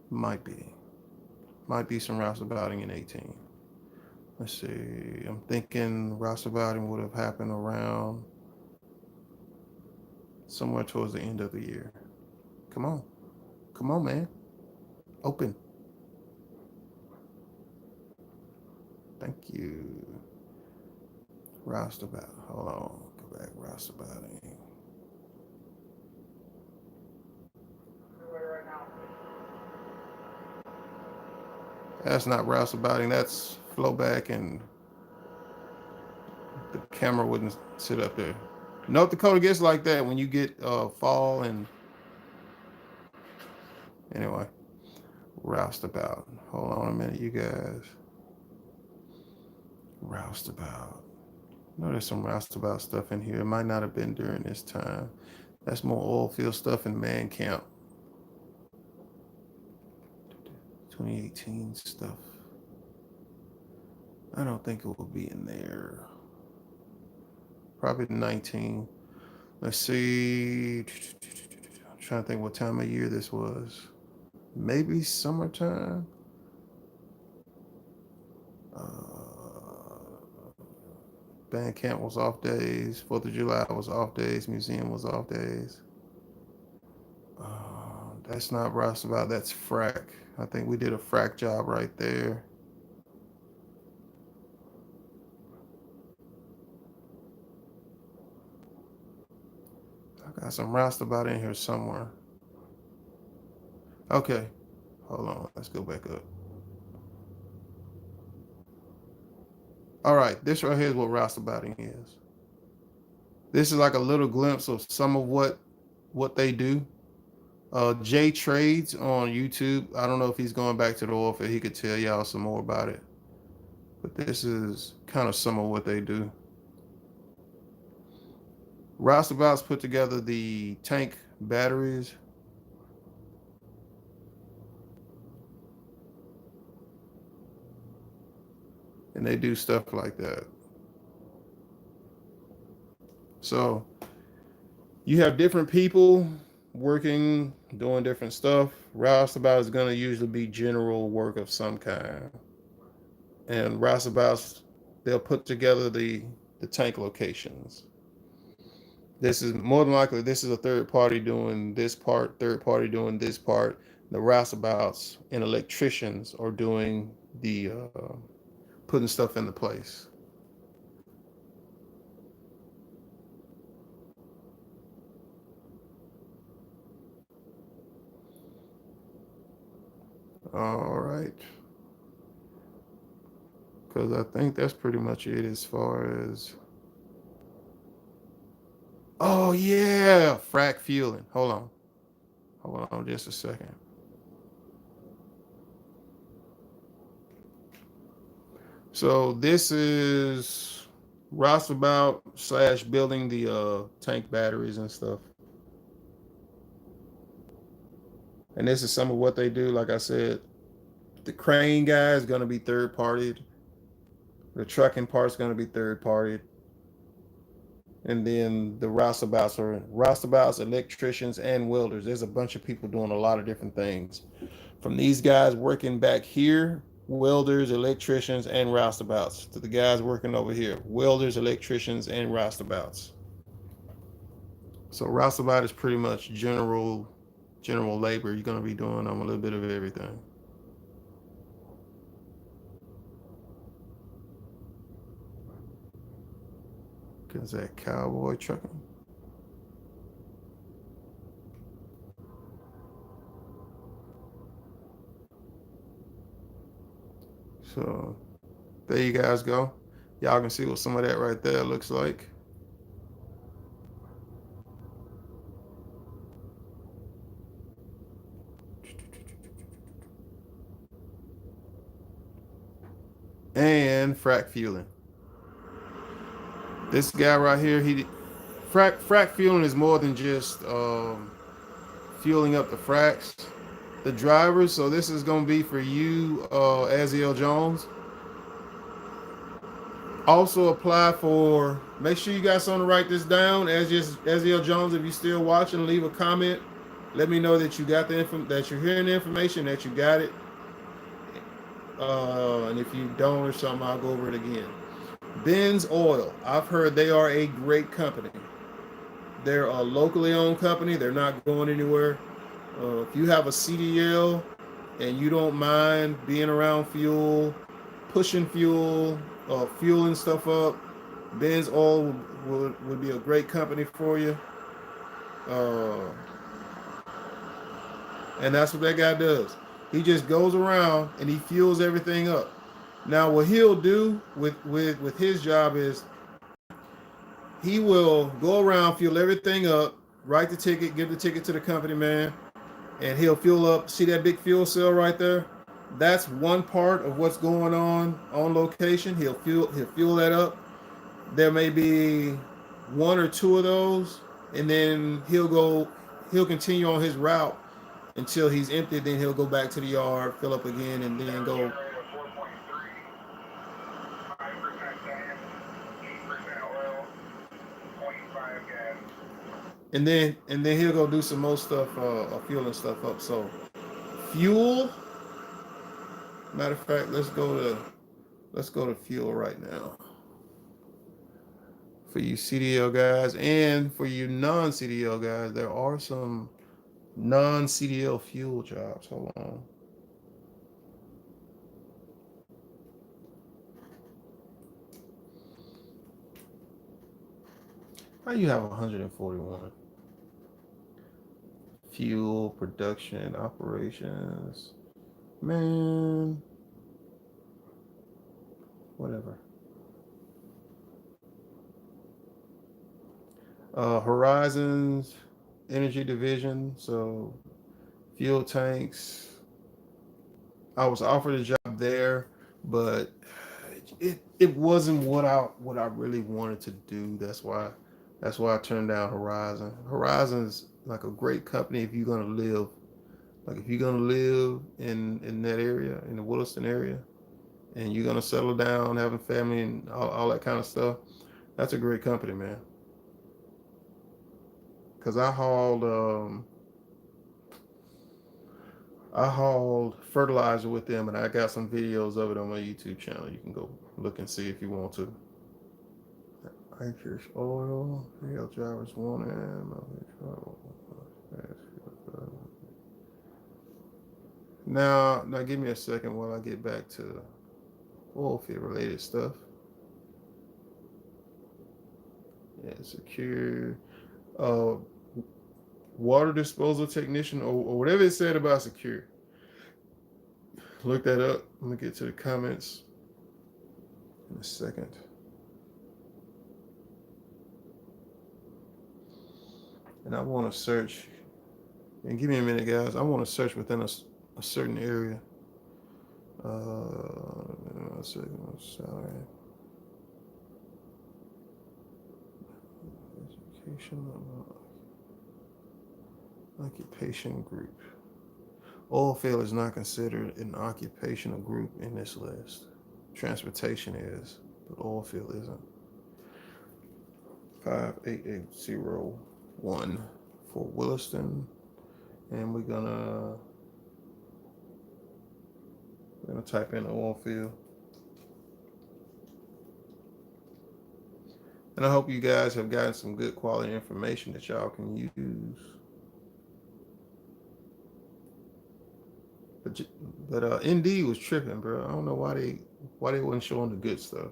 might be. Might be some roustabouting in 18. Let's see. I'm thinking roustabouting would have happened around somewhere towards the end of the year. Come on, man. Open. Thank you. Roustabout. Hold on. Go back. Roustabout. That's not roustabouting. That's flowback, and the camera wouldn't sit up there. North Dakota gets like that when you get fall and anyway. Roustabout. Hold on a minute, you guys. Roustabout. No, there's some roustabout stuff in here. It might not have been during this time. That's more oil field stuff in man camp. 2018 stuff. I don't think it will be in there. Probably 19. Let's see. I'm trying to think what time of year this was. Maybe summertime. Band camp was off days. 4th of July was off days. Museum was off days. That's not Roustabout. That's frack. I think we did a frack job right there. I got some Roustabout in here somewhere. Okay. Hold on. Let's go back up. All right. This right here is what Roustabouting is. This is like a little glimpse of some of what they do. Jay Trades on YouTube. I don't know if he's going back to the oil field. He could tell y'all some more about it. But this is kind of some of what they do. Roustabout's put together the tank batteries. And they do stuff like that. So you have different people working, doing different stuff. Roustabout is going to usually be general work of some kind. And roustabouts, they'll put together the tank locations. This is more than likely, this is a third party doing this part, third party doing this part. The roustabouts and electricians are doing the putting stuff into place. All right. Because I think that's pretty much it as far as. Oh, yeah. Frack fueling. Hold on. Hold on just a second. So this is Roustabout / building the tank batteries and stuff. And this is some of what they do. Like I said, the crane guy is going to be third partied. The trucking part's going to be third partied. And then the roustabouts are roustabouts, electricians, and welders. There's a bunch of people doing a lot of different things. From these guys working back here, welders, electricians, and roustabouts, to the guys working over here, welders, electricians, and roustabouts. So roustabout is pretty much general labor. You're going to be doing a little bit of everything. Is that cowboy trucking? So there you guys go. Y'all can see what some of that right there looks like. And frack fueling. This guy right here, frack fueling is more than just fueling up the fracks. The drivers, so this is going to be for you, Aziel Jones. Also apply for, make sure you got something to write this down. Aziel Jones, if you're still watching, leave a comment. Let me know that you got that you're hearing the information, that you got it. And if you don't or something, I'll go over it again. Ben's Oil. I've heard they are a great company. They're a locally owned company. They're not going anywhere. If you have a CDL and you don't mind being around fuel, pushing fuel, fueling stuff up, Benz Oil would be a great company for you. Uh, and that's what that guy does. He just goes around and he fuels everything up. Now, what he'll do with his job is he will go around, fuel everything up, write the ticket, give the ticket to the company man, and he'll fuel up. See that big fuel cell right there? That's one part of what's going on location. He'll fuel that up. There may be one or two of those, and then he'll continue on his route until he's empty. Then he'll go back to the yard, fill up again, and then go. And then he'll go do some more stuff, fueling stuff up. So fuel. Matter of fact, let's go to fuel right now. For you CDL guys and for you non-CDL guys, there are some non-CDL fuel jobs. Hold on. How you have 141? Fuel production operations. Man. Whatever. Horizons Energy Division. So fuel tanks. I was offered a job there, but it wasn't what I really wanted to do. That's why I turned down Horizon. Horizon's like a great company if you're gonna live in that area, in the Williston area, and you're gonna settle down, having family and all that kind of stuff. That's a great company, man. Cause I hauled fertilizer with them, and I got some videos of it on my YouTube channel. You can go look and see if you want to. Anxious oil, rail drivers wanted. Now give me a second while I get back to oil field related stuff. Yeah, secure. Uh, Water disposal technician or whatever it said about secure. Look that up. I'm gonna get to the comments in a second. And I want to search. And give me a minute, guys. I want to search within a certain area. Sorry. Education. Occupation group. Oilfield is not considered an occupational group in this list. Transportation is, but oilfield isn't. 58801 for Williston, and we're gonna type in oilfield. And I hope you guys have gotten some good quality information that y'all can use. But Indeed was tripping, bro. I don't know why they wasn't showing the good stuff.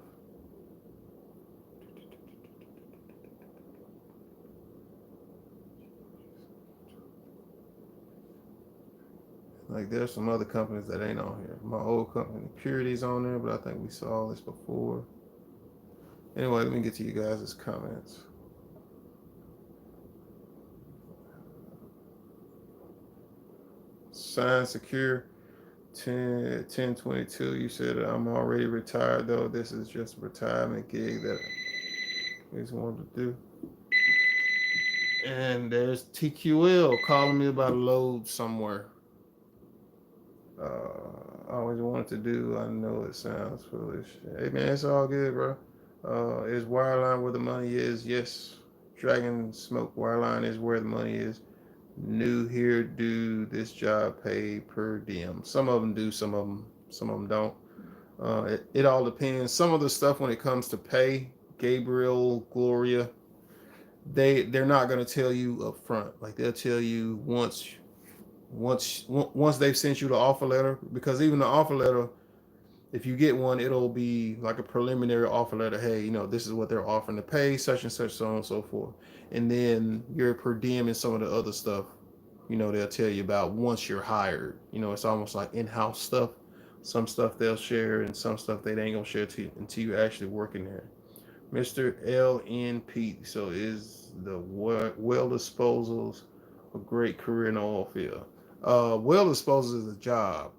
Like there's some other companies that ain't on here. My old company, Purity's on there, but I think we saw this before. Anyway, let me get to you guys' comments. Sign secure 1022. You said I'm already retired though. This is just a retirement gig that I just wanted to do. And there's TQL calling me about a load somewhere. I always wanted to do. I know it sounds foolish. Hey man, it's all good, bro. Is wireline where the money is? Yes. Dragon Smoke wireline is where the money is. New here, do this job pay per diem? Some of them do, some of them don't. It all depends. Some of the stuff when it comes to pay, Gabriel, Gloria, they're not going to tell you up front. Like they'll tell you once once they've sent you the offer letter, because even the offer letter, if you get one, it'll be like a preliminary offer letter. Hey, this is what they're offering to pay, such and such, so on and so forth. And then your per diem and some of the other stuff, they'll tell you about once you're hired. It's almost like in-house stuff. Some stuff they'll share, and some stuff they ain't gonna share until you actually working there. Mr. LNP. So is the well disposals a great career in the oil field? Well disposals is a job.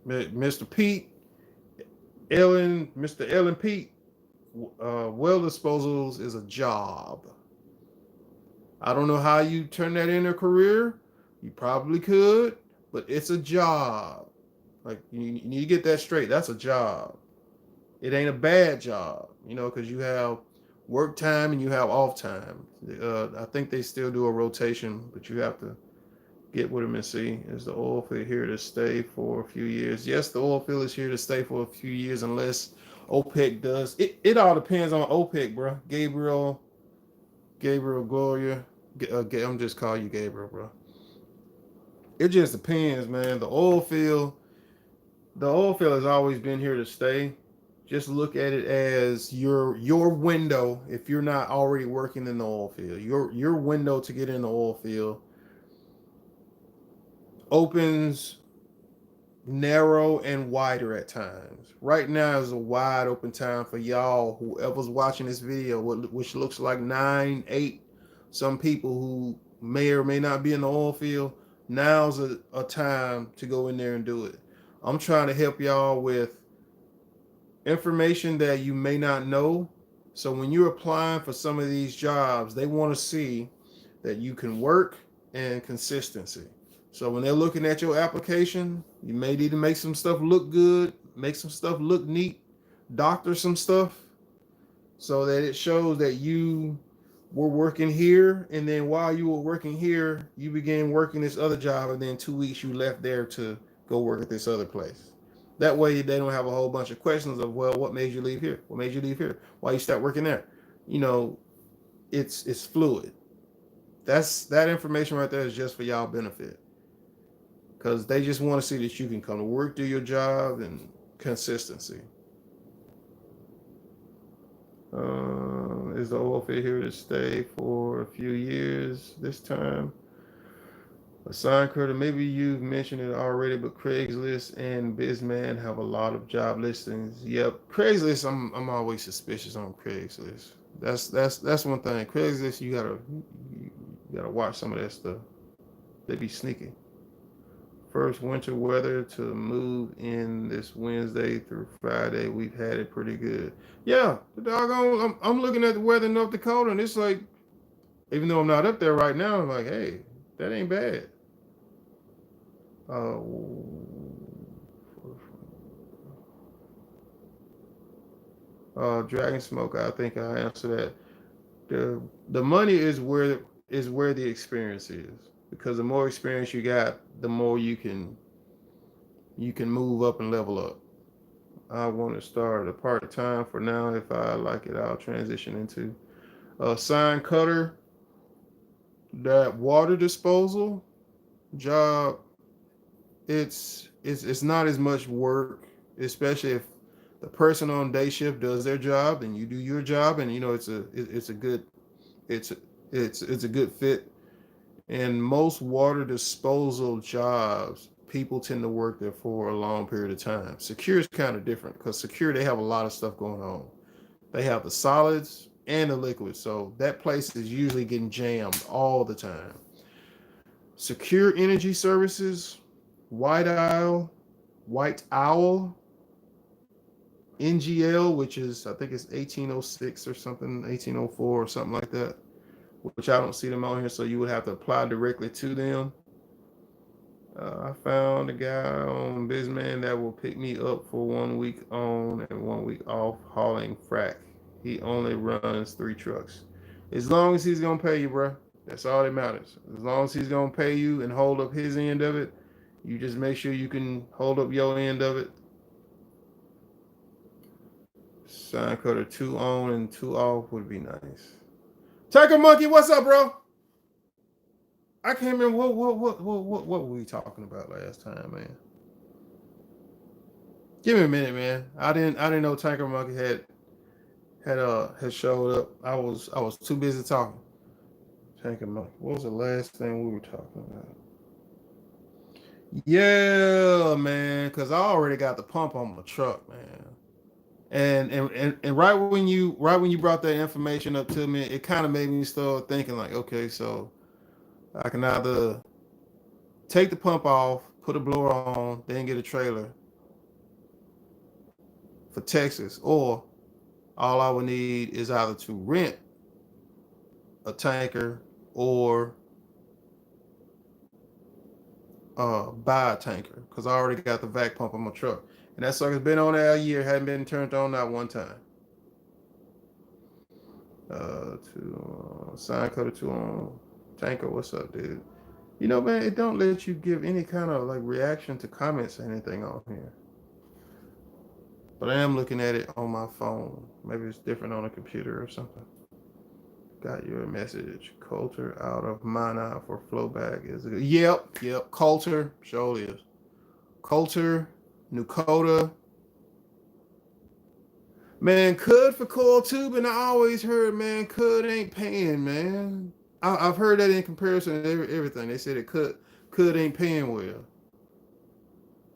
Mr. Pete, Mr. Ellen Pete, well disposals is a job. I don't know how you turn that into a career. You probably could, but it's a job. Like you need to get that straight. That's a job. It ain't a bad job, because you have work time and you have off time. I think they still do a rotation, but you have to get with them and see. Is the oil field here to stay for a few years? Yes, the oil field is here to stay for a few years unless OPEC does. It all depends on OPEC, bro. Gabriel, Gloria. I'm just calling you Gabriel, bro. It just depends, man. The oil field has always been here to stay. Just look at it as your window. If you're not already working in the oil field, your window to get in the oil field opens narrow and wider at times. Right now is a wide open time for y'all, whoever's watching this video, which looks like 9, 8, some people who may or may not be in the oil field. Now's a time to go in there and do it. I'm trying to help y'all with information that you may not know. So when you're applying for some of these jobs, they want to see that you can work and consistency. So when they're looking at your application, you may need to make some stuff look good, make some stuff look neat, doctor some stuff so that it shows that you were working here, and then while you were working here, you began working this other job, and then 2 weeks you left there to go work at this other place. That way they don't have a whole bunch of questions of, well, what made you leave here? What made you leave here? Why you start working there? It's fluid. That information right there is just for y'all benefit. Because they just want to see that you can come to work, do your job, and consistency. Is the oil field here to stay for a few years this time? Assign credit. Maybe you've mentioned it already, but Craigslist and Bizman have a lot of job listings. Yep, Craigslist. I'm always suspicious on Craigslist. That's one thing. Craigslist, you gotta watch some of that stuff. They be sneaky. First winter weather to move in this Wednesday through Friday. We've had it pretty good. Yeah, the doggone. I'm looking at the weather in North Dakota, and it's like, even though I'm not up there right now, I'm like, hey, that ain't bad. Dragon Smoke. I think I answered that. The money is where the experience is, because the more experience you got, the more you can move up and level up. I want to start a part-time for now. If I like it, I'll transition into a sign cutter. That water disposal job, it's not as much work, especially if the person on day shift does their job and you do your job, and it's a good fit. And most water disposal jobs, people tend to work there for a long period of time. Secure is kind of different, because Secure, they have a lot of stuff going on. They have the solids and the liquids, so that place is usually getting jammed all the time. Secure Energy Services, White Owl, NGL, which is, I think it's 1806 or something, 1804 or something like that, which I don't see them on here, so you would have to apply directly to them. I found a guy on Bizman that will pick me up for 1 week on and 1 week off hauling frack. He only runs 3 trucks. As long as he's going to pay you, bro, that's all that matters. As long as he's going to pay you and hold up his end of it, you just make sure you can hold up your end of it. Sign cutter 2 on and 2 off would be nice. Tiger Monkey, what's up, bro? I can't remember what were we talking about last time, man. Give me a minute, man. I didn't know Tanker Monkey had showed up. I was too busy talking. Tanker Monkey. What was the last thing we were talking about? Yeah, man, because I already got the pump on my truck, man. And right when you brought that information up to me, it kind of made me start thinking like, okay, so I can either take the pump off, put a blower on, then get a trailer for Texas, or all I would need is either to rent a tanker or buy a tanker because I already got the vac pump on my truck, and that sucker's been on there a year, hadn't been turned on not one time. To sign code to tanker. What's up, dude? Man, it don't let you give any kind of like reaction to comments or anything on here. But I am looking at it on my phone. Maybe it's different on a computer or something. Got your message. Coulter out of mana for flowback is good. Yep. Coulter, sure is. Coulter, Nukota. Man, Cud for coil tubing. I always heard, man, Cud ain't paying, man. I've heard that in comparison to everything. They said that Cud ain't paying well.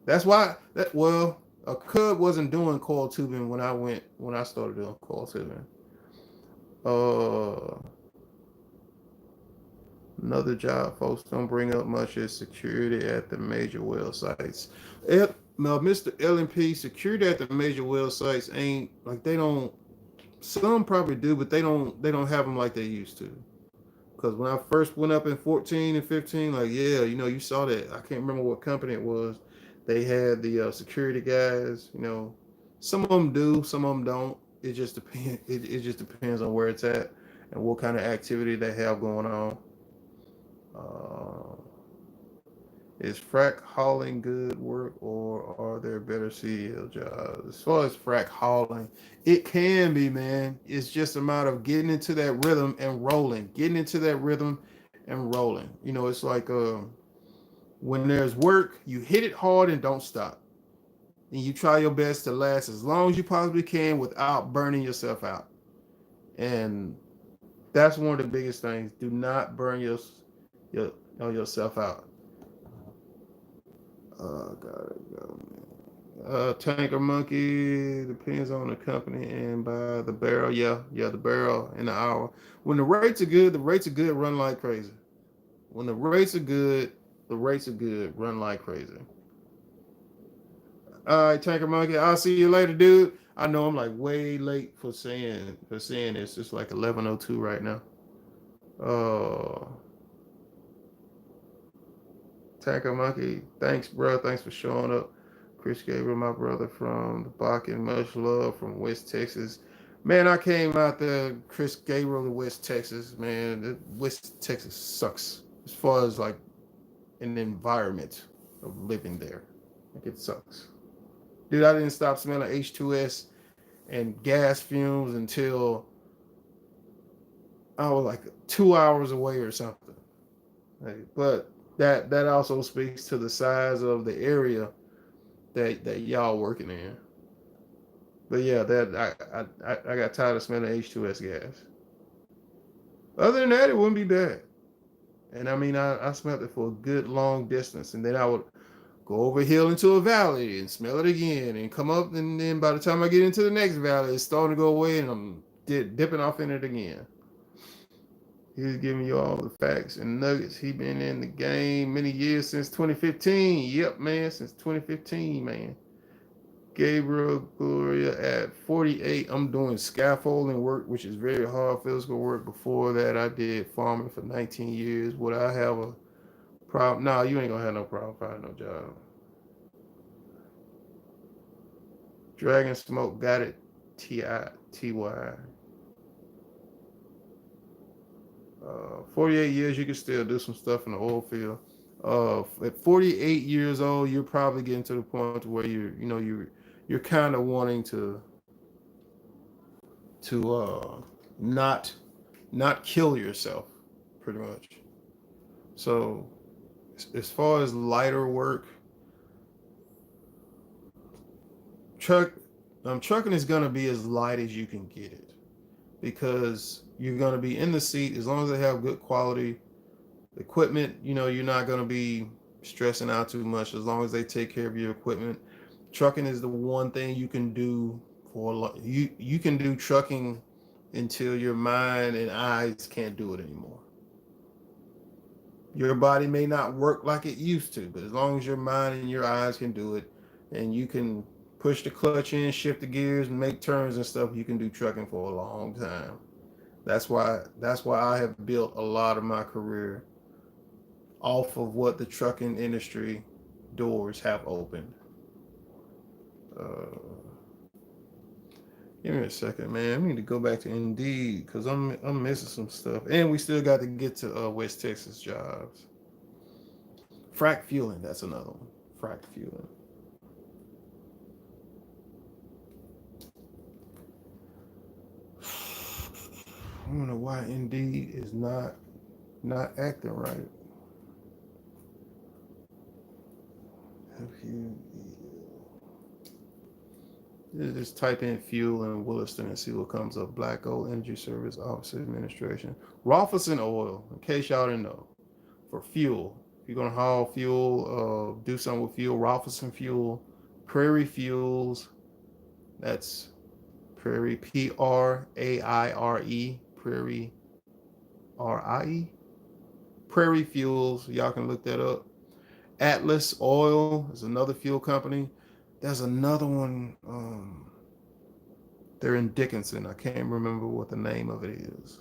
That's why a Cud wasn't doing coil tubing when I started doing coil tubing. Uh, Another job folks don't bring up much is security at the major well sites. Now, Mr. LMP, security at the major well sites ain't like they don't. Some probably do, but they don't have them like they used to. Because when I first went up in 14 and 15, like yeah, you saw that. I can't remember what company it was. They had the security guys. Some of them do, some of them don't. It just depends. It just depends on where it's at and what kind of activity they have going on. Uh, is frac hauling good work, or are there better CDL jobs? As far as frac hauling, it can be, man. It's just a matter of getting into that rhythm and rolling. Getting into that rhythm and rolling. It's like when there's work, you hit it hard and don't stop. And you try your best to last as long as you possibly can without burning yourself out. And that's one of the biggest things. Do not burn yourself out. Gotta go, man. Tanker Monkey depends on the company and by the barrel. Yeah, the barrel in the hour. When the rates are good, run like crazy. When the rates are good, run like crazy. All right, Tanker Monkey. I'll see you later, dude. I know I'm like way late for saying this. It's like 11:02 right now. Uh, Tanker Monkey, thanks, bro. Thanks for showing up. Chris Gabriel, my brother from the Bakken. Much love from West Texas. Man, I came out there, Chris Gabriel to West Texas. Man, West Texas sucks as far as like an environment of living there. Like it sucks. Dude, I didn't stop smelling H2S and gas fumes until I was like 2 hours away or something. But that also speaks to the size of the area that y'all working in. But yeah, that I got tired of smelling H2S gas. Other than that, it wouldn't be bad. And I mean, I smelled it for a good long distance, and then I would go over a hill into a valley and smell it again, and come up, and then by the time I get into the next valley, it's starting to go away, and I'm dipping off in it again. He's giving you all the facts and nuggets. He been in the game many years since 2015. Yep, man, since 2015, man. Gabriel Gloria at 48. I'm doing scaffolding work, which is very hard physical work. Before that, I did farming for 19 years. Would I have a problem? No, you ain't gonna have no problem finding no job. Dragon Smoke got it. TY. 48 years, you can still do some stuff in the oil field. At 48 years old, you're probably getting to the point where you're kind of wanting to not kill yourself, pretty much. So as far as lighter work, truck trucking is gonna be as light as you can get it because you're gonna be in the seat as long as they have good quality equipment. You know, you're not gonna be stressing out too much as long as they take care of your equipment. Trucking is the one thing you can do you can do trucking until your mind and eyes can't do it anymore. Your body may not work like it used to, but as long as your mind and your eyes can do it, and you can push the clutch in, shift the gears, and make turns and stuff, you can do trucking for a long time. That's why I have built a lot of my career off of what the trucking industry doors have opened. Uh, Give me a second, man. I need to go back to Indeed because I'm missing some stuff, and we still got to get to West Texas jobs. Frac fueling, that's another one. Frac fueling. I don't know why Indeed is not acting right. Have you just type in fuel in Williston and see what comes up. Black Gold Energy Service Office Administration. Rolfison Oil, in case y'all didn't know, for fuel. If you're gonna haul fuel, do something with fuel. Rolfison Fuel, Prairie Fuels. That's Prairie Praire, Prairie RIE. Prairie Fuels. Y'all can look that up. Atlas Oil is another fuel company. There's another one. They're in Dickinson. I can't remember what the name of it is.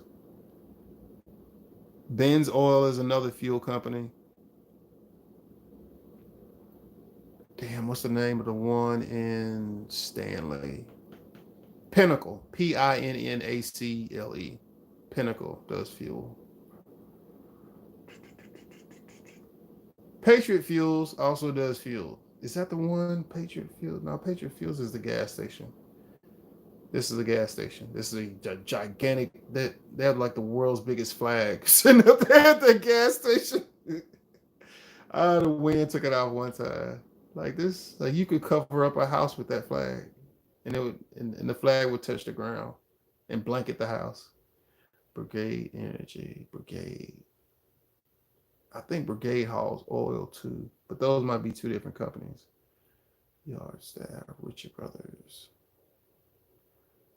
Benz Oil is another fuel company. Damn, what's the name of the one in Stanley? Pinnacle. Pinnacle. Pinnacle does fuel. Patriot Fuels also does fuel. Is that the one? Patriot Fuels? No, Patriot Fuels is the gas station. This is a gas station. This is a gigantic. They have like the world's biggest flag sitting up there at the gas station. The wind took it off one time. Like this, like you could cover up a house with that flag, and it would, and the flag would touch the ground, and blanket the house. Brigade Energy, Brigade. I think Brigade hauls oil too, but those might be two different companies. Yard Staff, Richard Brothers.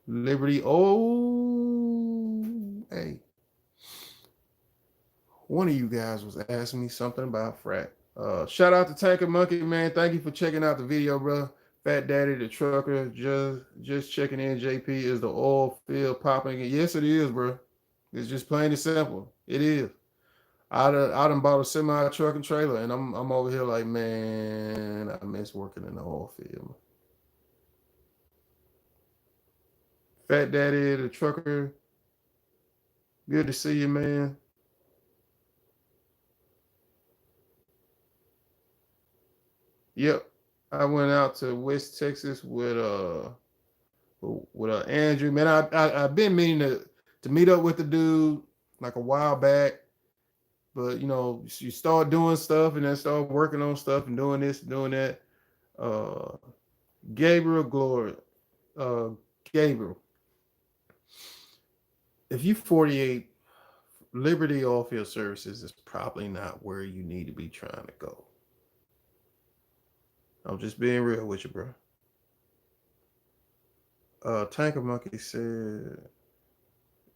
Liberty. Oh, hey. One of you guys was asking me something about frac. Shout out to Tanker Monkey, man. Thank you for checking out the video, bro. Fat Daddy the Trucker, just checking in. JP, is the oil field popping again? Yes, it is, bro. It's just plain and simple. It is. I done bought a semi truck and trailer, and I'm over here like, man, I miss working in the oil field. Fat Daddy the Trucker, good to see you, man. Yep, I went out to West Texas with Andrew. Man, I've been meaning to meet up with the dude like a while back, but you know, you start doing stuff and then start working on stuff and doing this and doing that. Uh, Gabriel Glory, uh, Gabriel, if you 48, Liberty Oilfield Services is probably not where you need to be trying to go. I'm just being real with you, bro. Tanker Monkey said,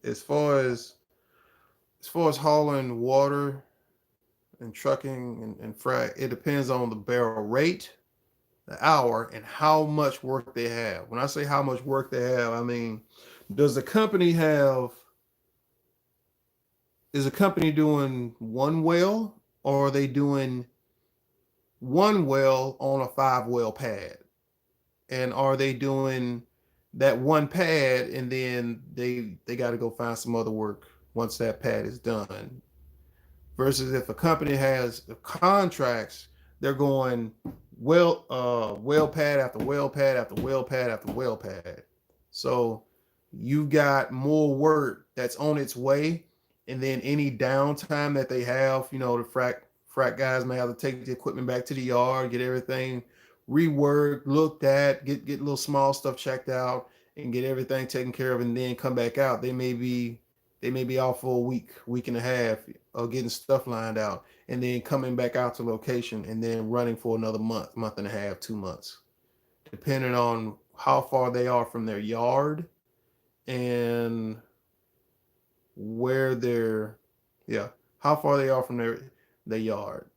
as far as hauling water and trucking and frac, it depends on the barrel rate, the hour, and how much work they have. When I say how much work they have, I mean, does the company have, is a company doing one well, or are they doing one well on a 5 well pad? And are they doing that one pad and then they got to go find some other work once that pad is done? Versus if a company has contracts, they're going well pad after well pad after well pad after well pad. So you've got more work that's on its way, and then any downtime that they have, you know, the frack guys may have to take the equipment back to the yard, get everything reworked, looked at, get little small stuff checked out, and get everything taken care of, and then come back out. They may be off for a week and a half, getting stuff lined out, and then coming back out to location, and then running for another month and a half, 2 months, depending on how far they are from their yard and where they're, yeah, how far they are from their yard,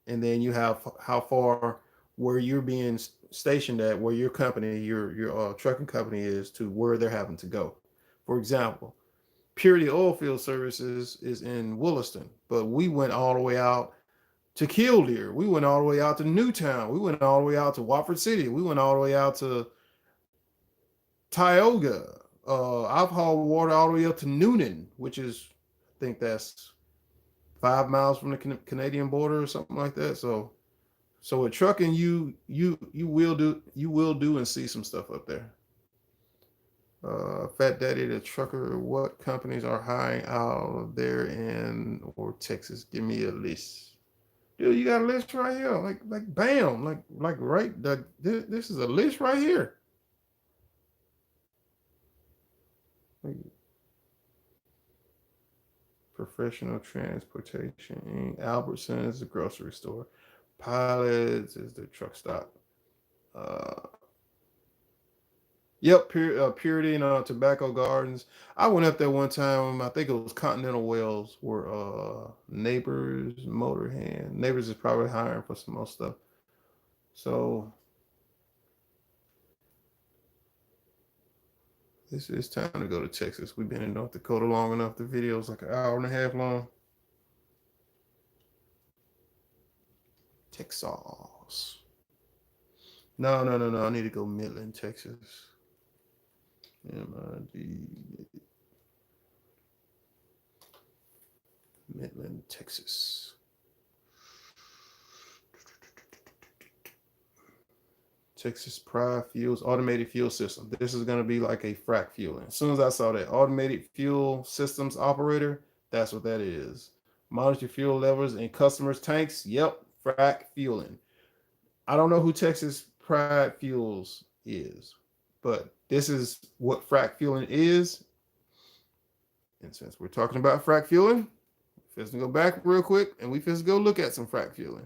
and then you have how far where you're being stationed at, where your company, your trucking company is, to where they're having to go. For example, Purity Oilfield Services is in Williston, but we went all the way out to Killdeer. We went all the way out to Newtown. We went all the way out to Watford City. We went all the way out to Tioga. I've hauled water all the way up to Noonan, which is, I think that's 5 miles from the Canadian border or something like that. So with trucking, you will do and see some stuff up there. Fat Daddy the trucker, what companies are hiring out there in or Texas? Give me a list. Dude, you got a list right here. Like bam, like right. This is a list right here. Like, Professional Transportation, Albertsons, the grocery store. Pilots is the truck stop. Yep, Purity and Tobacco Gardens. I went up there one time. I think it was Continental Wells, where Neighbors, Motorhand. Neighbors is probably hiring for some more stuff. So it's time to go to Texas. We've been in North Dakota long enough. The video's like an hour and a half long. Texas. No. I need to go Midland, Texas. MID. Midland, Texas. Texas Pride Fuels automated fuel system. This is going to be like a frac fueling. As soon as I saw that automated fuel systems operator, that's what that is. Monitor fuel levels in customers' tanks. Yep, frac fueling. I don't know who Texas Pride Fuels is, but this is what frac fueling is. And since we're talking about frac fueling, let's go back real quick and we just go look at some frac fueling.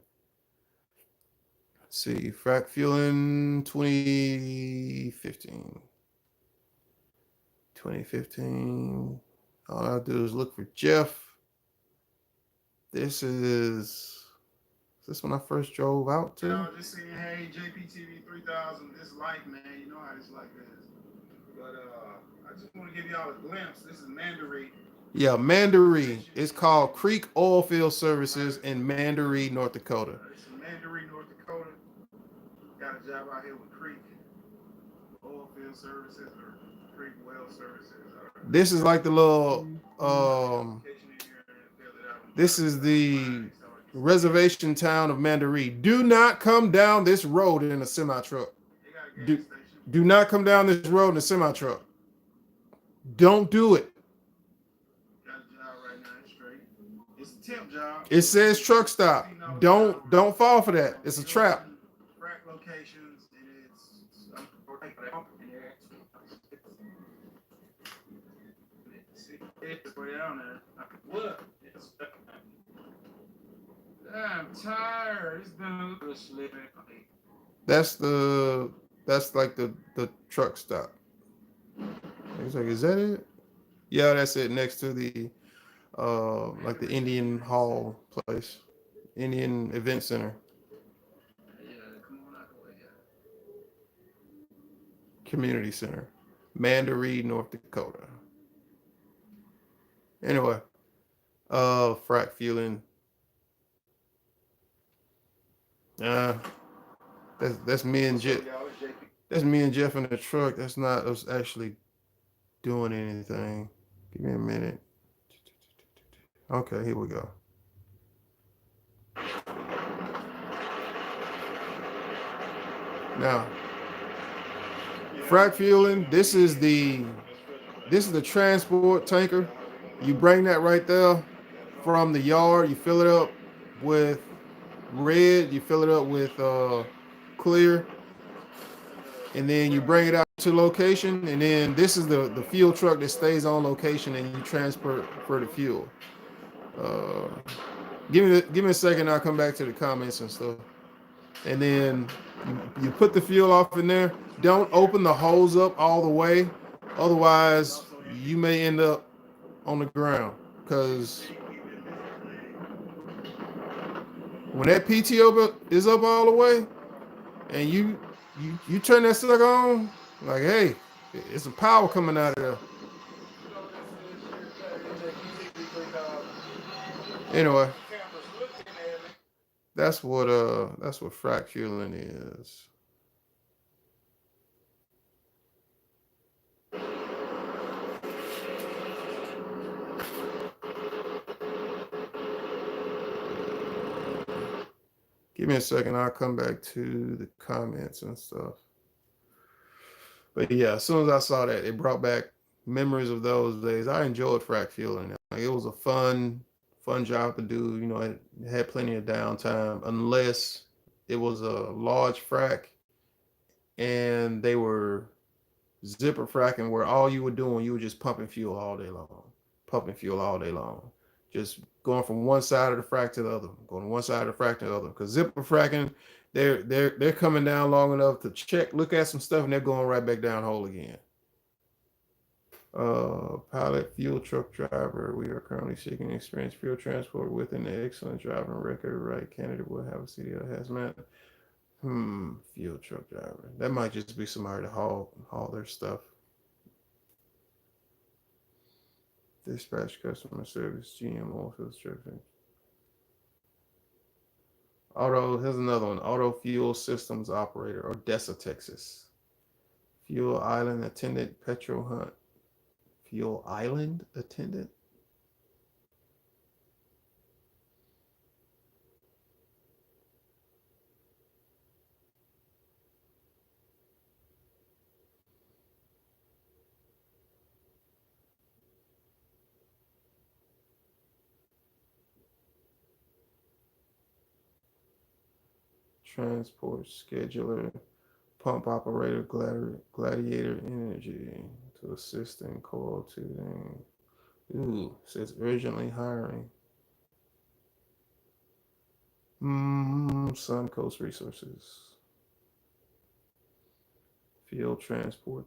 Let's see, frac fueling 2015. 2015. All I do is look for Jeff. This is this when I first drove out to? No, just saying, hey, JPTV 3000, this light, man, you know how this light is. But I just want to give y'all a glimpse. This is Mandaree. Yeah, Mandaree. It's called Creek Oilfield Services in Mandaree, North Dakota. It's in Mandaree, North Dakota. Got a job out here with Creek Oilfield Services or Creek Well Services. This is like the little this is the reservation town of Mandaree. Do not come down this road in a semi truck. Do not come down this road in a semi truck. Don't do it. Got a job right now, it's straight. It's a temp job. It says truck stop. Don't fall for that. It's a trap. Frac locations, and it's way down there. What? I'm tired. It's been a little sleeping. That's like the truck stop. It's like, is that it? Yeah, that's it. Next to the like the Indian Hall place, Indian Event Center. Yeah, come on out the way. Community Center, Mandaree, North Dakota. Anyway, frac fueling. That's me and Jeff. That's me and Jeff in the truck. That's not us actually doing anything. Give me a minute. Okay, here we go. Now, frac fueling. This is the transport tanker. You bring that right there from the yard. You fill it up with red. You fill it up with clear, and then you bring it out to location. And then this is the fuel truck that stays on location, and you transfer for the fuel. Uh, give me a second. I'll come back to the comments and stuff. And then you put the fuel off in there. Don't open the hose up all the way, otherwise you may end up on the ground. Because when that PTO is up all the way, and you turn that sucker on, like hey, it's some power coming out of there. Anyway, that's what frac fueling is. Give me a second. I'll come back to the comments and stuff. But yeah, as soon as I saw that, it brought back memories of those days. I enjoyed frac fueling. Like, it was a fun job to do. You know, it had plenty of downtime, unless it was a large frac and they were zipper fracking, where all you were doing, you were just pumping fuel all day long, pumping fuel all day long, just going from one side of the frac to the other, going from one side of the frac to the other. Because zipper fracking, they're coming down long enough to check, look at some stuff, and they're going right back down hole again. Pilot, fuel truck driver. We are currently seeking experienced fuel transport with an excellent driving record. Right candidate will have a CDL hazmat. Fuel truck driver. That might just be somebody to haul their stuff. Dispatch customer service, GM Oilfield Job Search. Here's another one. Auto fuel systems operator, Odessa, Texas. Fuel island attendant, petrol hunt. Fuel island attendant. Transport scheduler, pump operator, gladiator energy to assist in coil tubing. Ooh, says urgently hiring. Suncoast Resources. Field transport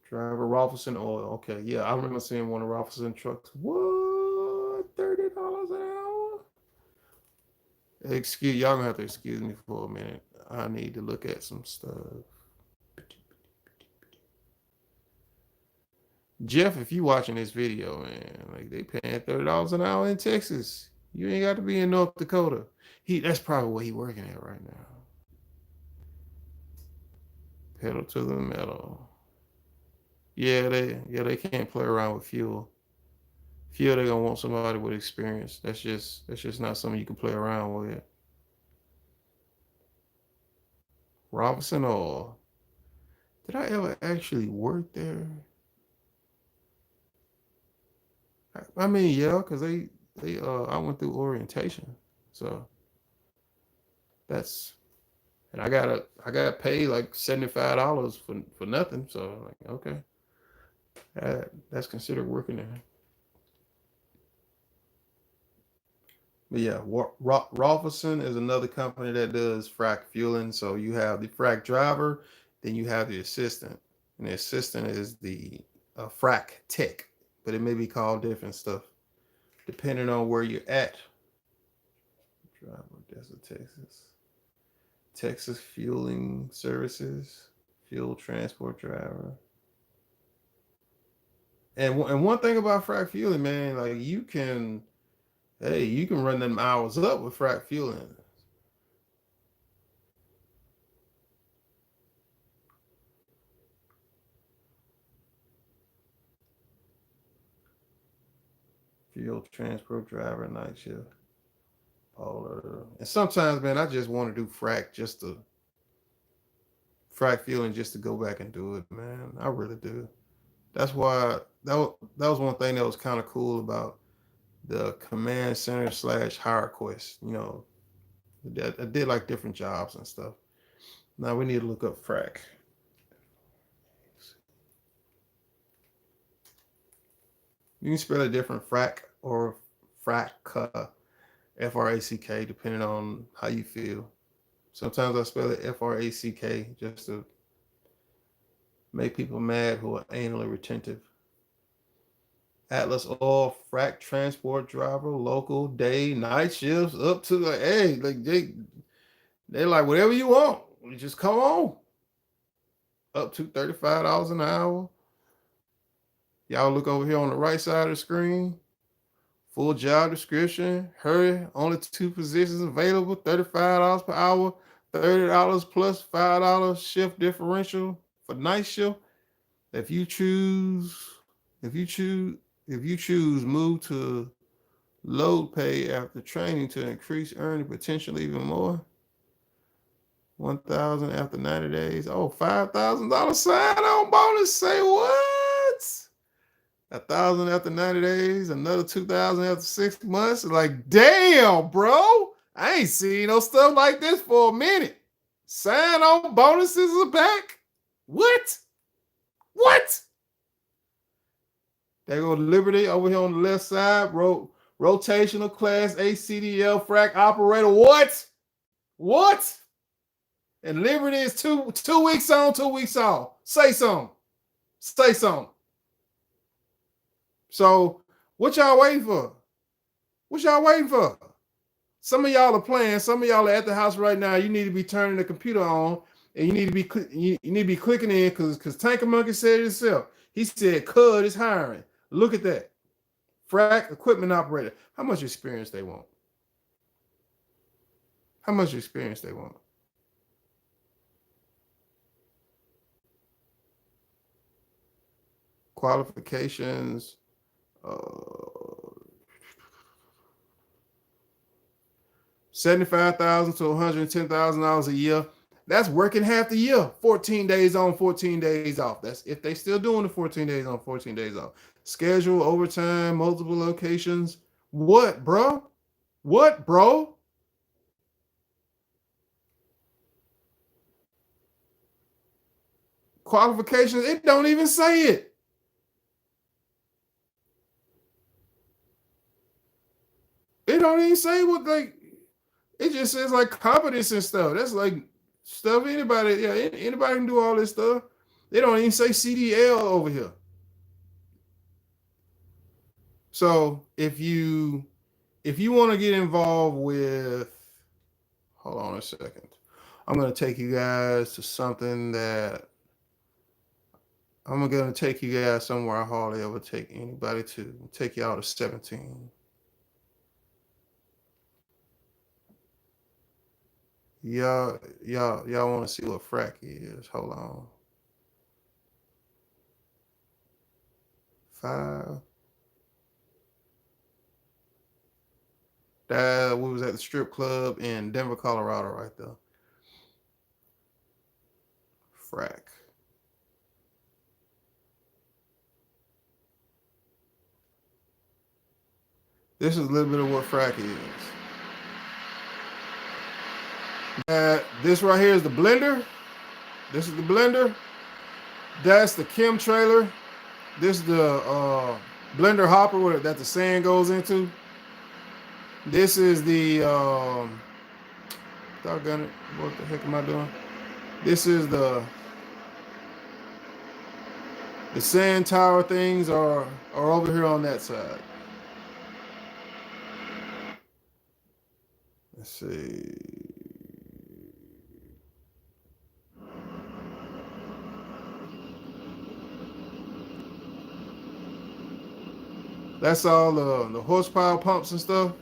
driver, Rolfson Oil. Okay, yeah, I remember seeing one of Rolfson trucks. What? $30 an hour? Excuse y'all gonna have to excuse me for a minute. I need to look at some stuff. Jeff, if you watching this video, man, like they paying $30 an hour in Texas. You ain't got to be in North Dakota. That's probably where he working at right now. Pedal to the metal. They can't play around with fuel. Fuel, they gonna want somebody with experience. That's just not something you can play around with. Robinson Oil. Did I ever actually work there? I mean, yeah, because they I went through orientation, so that's and I got paid like $75 for nothing. So like, okay, that's considered working there. But yeah, Rolferson is another company that does frac fueling. So you have the frac driver, then you have the assistant, and the assistant is the frac tech, but it may be called different stuff depending on where you're at. Driver, Desert, Texas. Texas Fueling Services, fuel transport driver. And one thing about frac fueling, man, like you can run them hours up with frac fueling. Fuel transport driver, night shift. And sometimes, man, I just want to do frac fueling just to go back and do it, man. I really do. That's why that was one thing that was kind of cool about the command center slash hire quest. You know, I did like different jobs and stuff. Now we need to look up frac. You can spell it different, frac or frac, Frack, depending on how you feel. Sometimes I spell it Frack just to make people mad who are anally retentive. Atlas Oil frac transport driver, local day, night shifts, up to like, hey, like they like whatever you want. You just come on. Up to $35 an hour. Y'all look over here on the right side of the screen. Full job description. Hurry. Only two positions available. $35 per hour. $30 plus $5 shift differential for night shift. If you choose, if you choose, if you choose, move to load pay after training to increase earning potentially even more. 1,000 after 90 days. Oh, $5,000 sign on bonus. Say what? 1,000 after 90 days, another 2,000 after 6 months. Like, damn, bro. I ain't seen no stuff like this for a minute. Sign on bonuses are back. What? What? There go Liberty over here on the left side. Rotational class ACDL frac operator. What? What? And Liberty is 2 weeks on, 2 weeks off. Say something. Say something. So what y'all waiting for? What y'all waiting for? Some of y'all are playing. Some of y'all are at the house right now. You need to be turning the computer on, and you need to be clicking in because Tanker Monkey said it himself. He said, "Cud is hiring." Look at that. Frac equipment operator. How much experience they want? How much experience they want? Qualifications. 75,000 to $110,000 a year. That's working half the year. 14 days on, 14 days off. That's if they still doing the 14 days on, 14 days off. Schedule, overtime, multiple locations. What, bro? What, bro? Qualifications, it don't even say it. It don't even say what, like, it just says like competence and stuff. That's like stuff anybody, yeah, anybody can do all this stuff. They don't even say CDL over here. So if you want to get involved with, hold on a second. I'm going to take you guys to something that I'm going to take you guys somewhere I hardly ever take anybody to. Take y'all to 17. Y'all want to see what frack is. Hold on. 5. That we was at the strip club in Denver, Colorado, right there. Frack. This is a little bit of what frack is. This right here is the blender. This is the blender. That's the chem trailer. This is the blender hopper that the sand goes into. This is the doggone it. What the heck am I doing? This is the sand tower things are over here on that side. Let's see. That's all the horsepower pumps and stuff.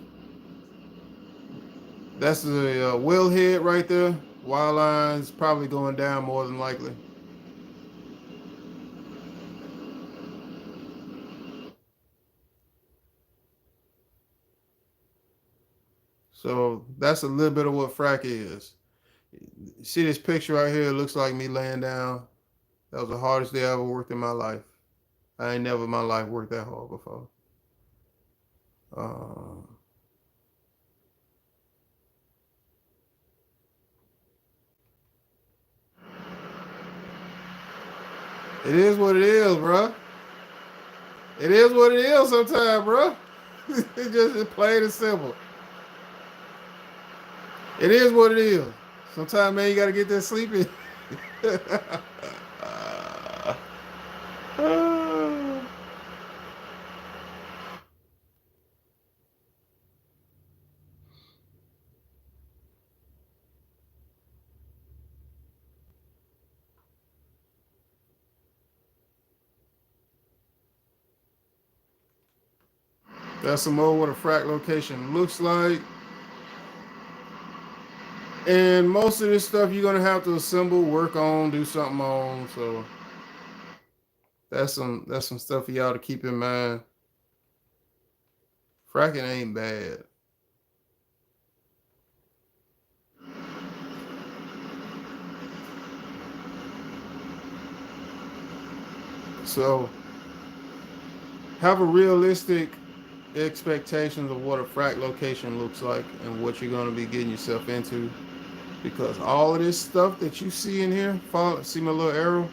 That's the wellhead right there. Wire lines probably going down more than likely. So that's a little bit of what frack is. See this picture right here? It looks like me laying down. That was the hardest day I ever worked in my life. I ain't never in my life worked that hard before. Um, it is what it is, bro. It is what it is sometimes, bro. It's plain and simple. It is what it is. Sometimes, man, you got to get that sleep in. That's some more what a frac location looks like. And most of this stuff you're gonna have to assemble, work on, do something on. So that's some stuff for y'all to keep in mind. Fracking ain't bad. So have a realistic expectations of what a frac location looks like and what you're gonna be getting yourself into. Because all of this stuff that you see in here, follow, see my little arrow?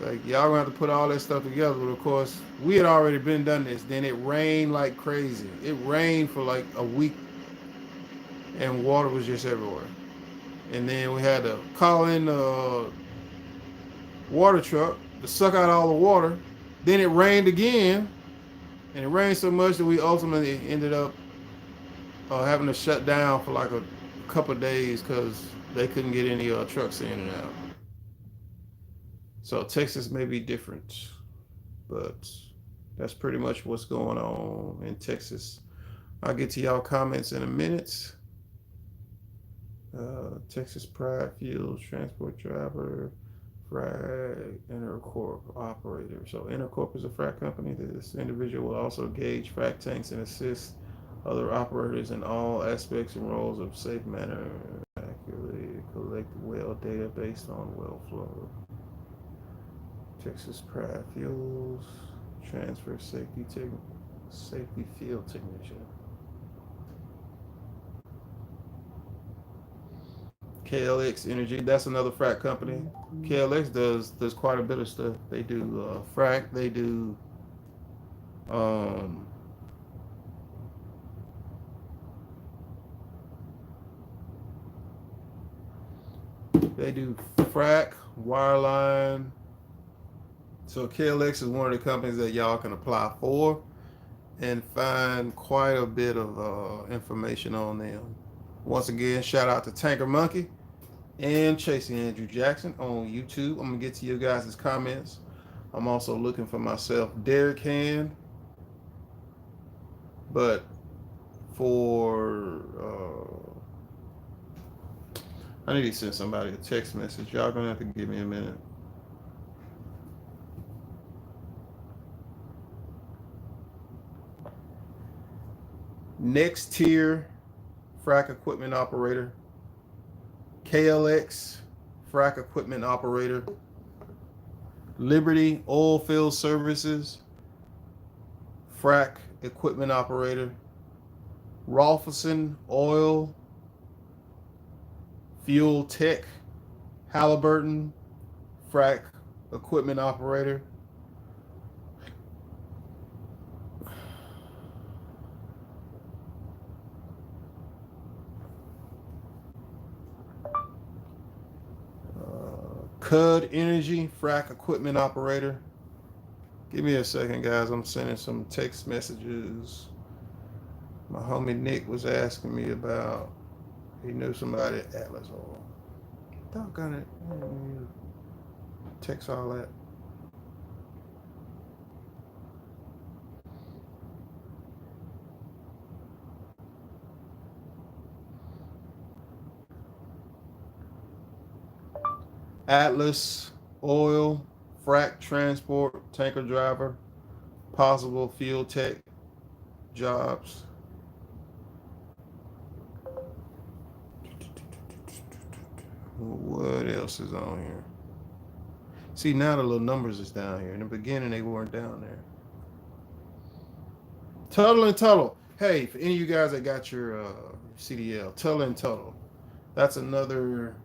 Like y'all gonna have to put all that stuff together. But of course, we had already been done this. Then it rained like crazy. It rained for like a week, and water was just everywhere. And then we had to call in the water truck to suck out all the water. Then it rained again, and it rained so much that we ultimately ended up having to shut down for like a couple of days because they couldn't get any trucks in and out. So Texas may be different, but that's pretty much what's going on in Texas. I'll get to y'all comments in a minute. Texas Pride Fuels Transport Driver, Frac Intercorp Operator. So Intercorp is a frac company. This individual will also gauge frac tanks and assist other operators in all aspects and roles of safe manner, accurately collect well data based on well flow. Texas Pride Fuels Transfer Safety Field Technician. KLX Energy, that's another frac company. KLX does quite a bit of stuff. They do frac. Um, they do frac, wireline. So KLX is one of the companies that y'all can apply for and find quite a bit of information on them. Once again, shout out to Tanker Monkey and Chasing Andrew Jackson on YouTube. I'm gonna get to you guys' comments. I'm also looking for myself, Derek Hand, but for I need to send somebody a text message. Y'all gonna have to give me a minute. Next tier frac equipment operator, KLX frac equipment operator, Liberty Oilfield Services frac equipment operator, Rolfson Oil Fuel Tech, Halliburton frac equipment operator, Cud Energy frac equipment operator. Give me a second, guys. I'm sending some text messages. My homie Nick was asking me about. He knew somebody at Atlas Oil. Doggone it. Text all that. Atlas Oil, frac transport, tanker driver, possible fuel tech jobs. What else is on here? See, now the little numbers is down here. In the beginning, they weren't down there. Tuttle and Tuttle. Hey, for any of you guys that got your CDL, Tuttle and Tuttle. That's another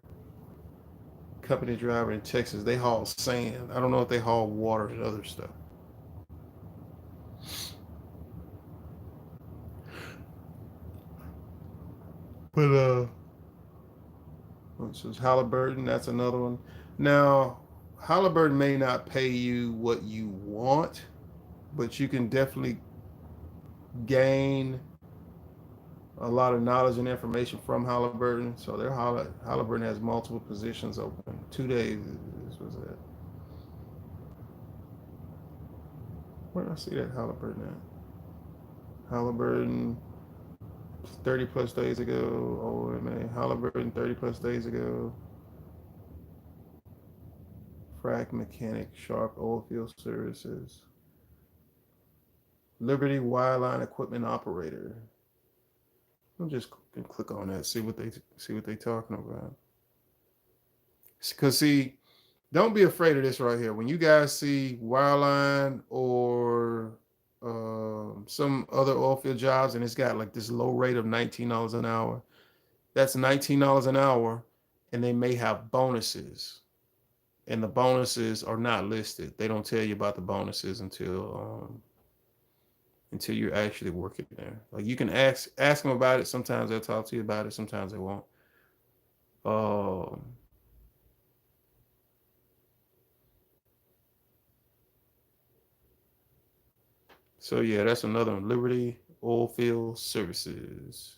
company driver in Texas. They haul sand. I don't know if they haul water and other stuff. But which is Halliburton. That's another one. Now, Halliburton may not pay you what you want, but you can definitely gain a lot of knowledge and information from Halliburton. So their Halliburton has multiple positions open. 2 days. This was it. Where did I see that Halliburton at? Halliburton 30 plus days ago. Oh man, Halliburton 30 plus days ago. Frac mechanic, Sharp Oilfield Services. Liberty Wireline Equipment Operator. I'm just gonna click on that, see what they talking about. Cause see, don't be afraid of this right here. When you guys see wireline or some other oilfield jobs and it's got like this low rate of $19 an hour, that's $19 an hour, and they may have bonuses, and the bonuses are not listed. They don't tell you about the bonuses until you're actually working there. Like you can ask them about it. Sometimes they'll talk to you about it. Sometimes they won't. Um, so yeah, that's another one. Liberty Oilfield Services,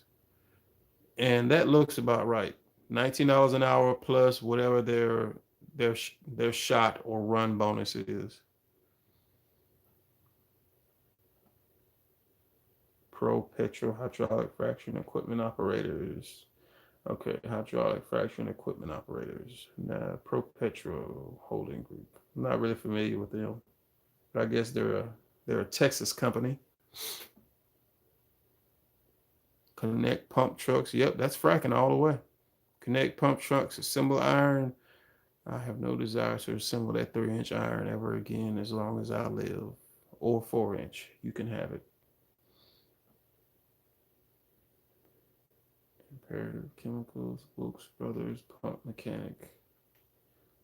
and that looks about right. $19 an hour plus whatever their shot or run bonus is. Pro Petro Hydraulic Fracturing Equipment Operators. Okay, hydraulic fracturing equipment operators. Nah, Pro Petro Holding Group. I'm not really familiar with them, but I guess they're a Texas company. Connect pump trucks. Yep, that's fracking all the way. Connect pump trucks, assemble iron. I have no desire to assemble that 3-inch iron ever again as long as I live. Or 4-inch. You can have it. Comparative Chemicals, Wilkes Brothers, Pump Mechanic.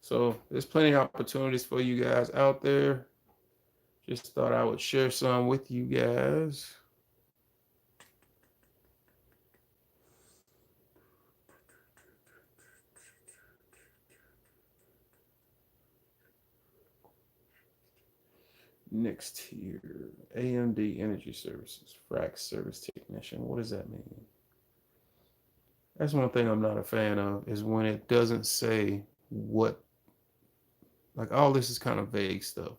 So there's plenty of opportunities for you guys out there. Just thought I would share some with you guys. Next here, AMD Energy Services, frac service technician. What does that mean? That's one thing I'm not a fan of is when it doesn't say what, like all this is kind of vague stuff.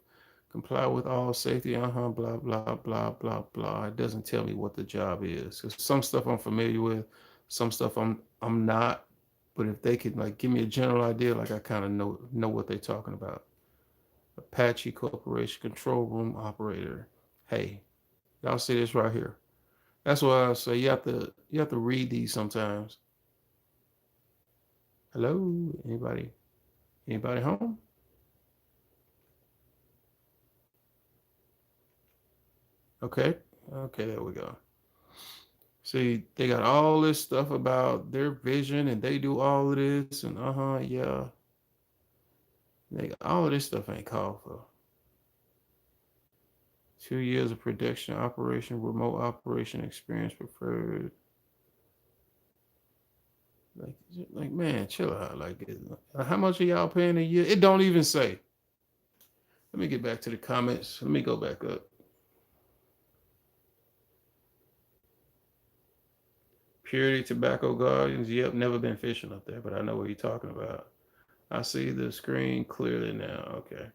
Comply with all safety, blah, blah, blah, blah, blah. It doesn't tell me what the job is. Cause some stuff I'm familiar with, some stuff I'm not. But if they could like give me a general idea, like I kind of know what they're talking about. Apache Corporation Control Room Operator. Hey, y'all see this right here. That's why I say you have to read these sometimes. Hello, anybody home? Okay, okay, there we go. See, they got all this stuff about their vision, and they do all of this, and yeah, they got all of this stuff ain't called for. 2 years of production operation, remote operation experience preferred. Like man, chill out. Like, how much are y'all paying a year? It don't even say. Let me get back to the comments. Let me go back up. Purity Tobacco Gardens. Yep, never been fishing up there, but I know what you're talking about. I see the screen clearly now. Okay.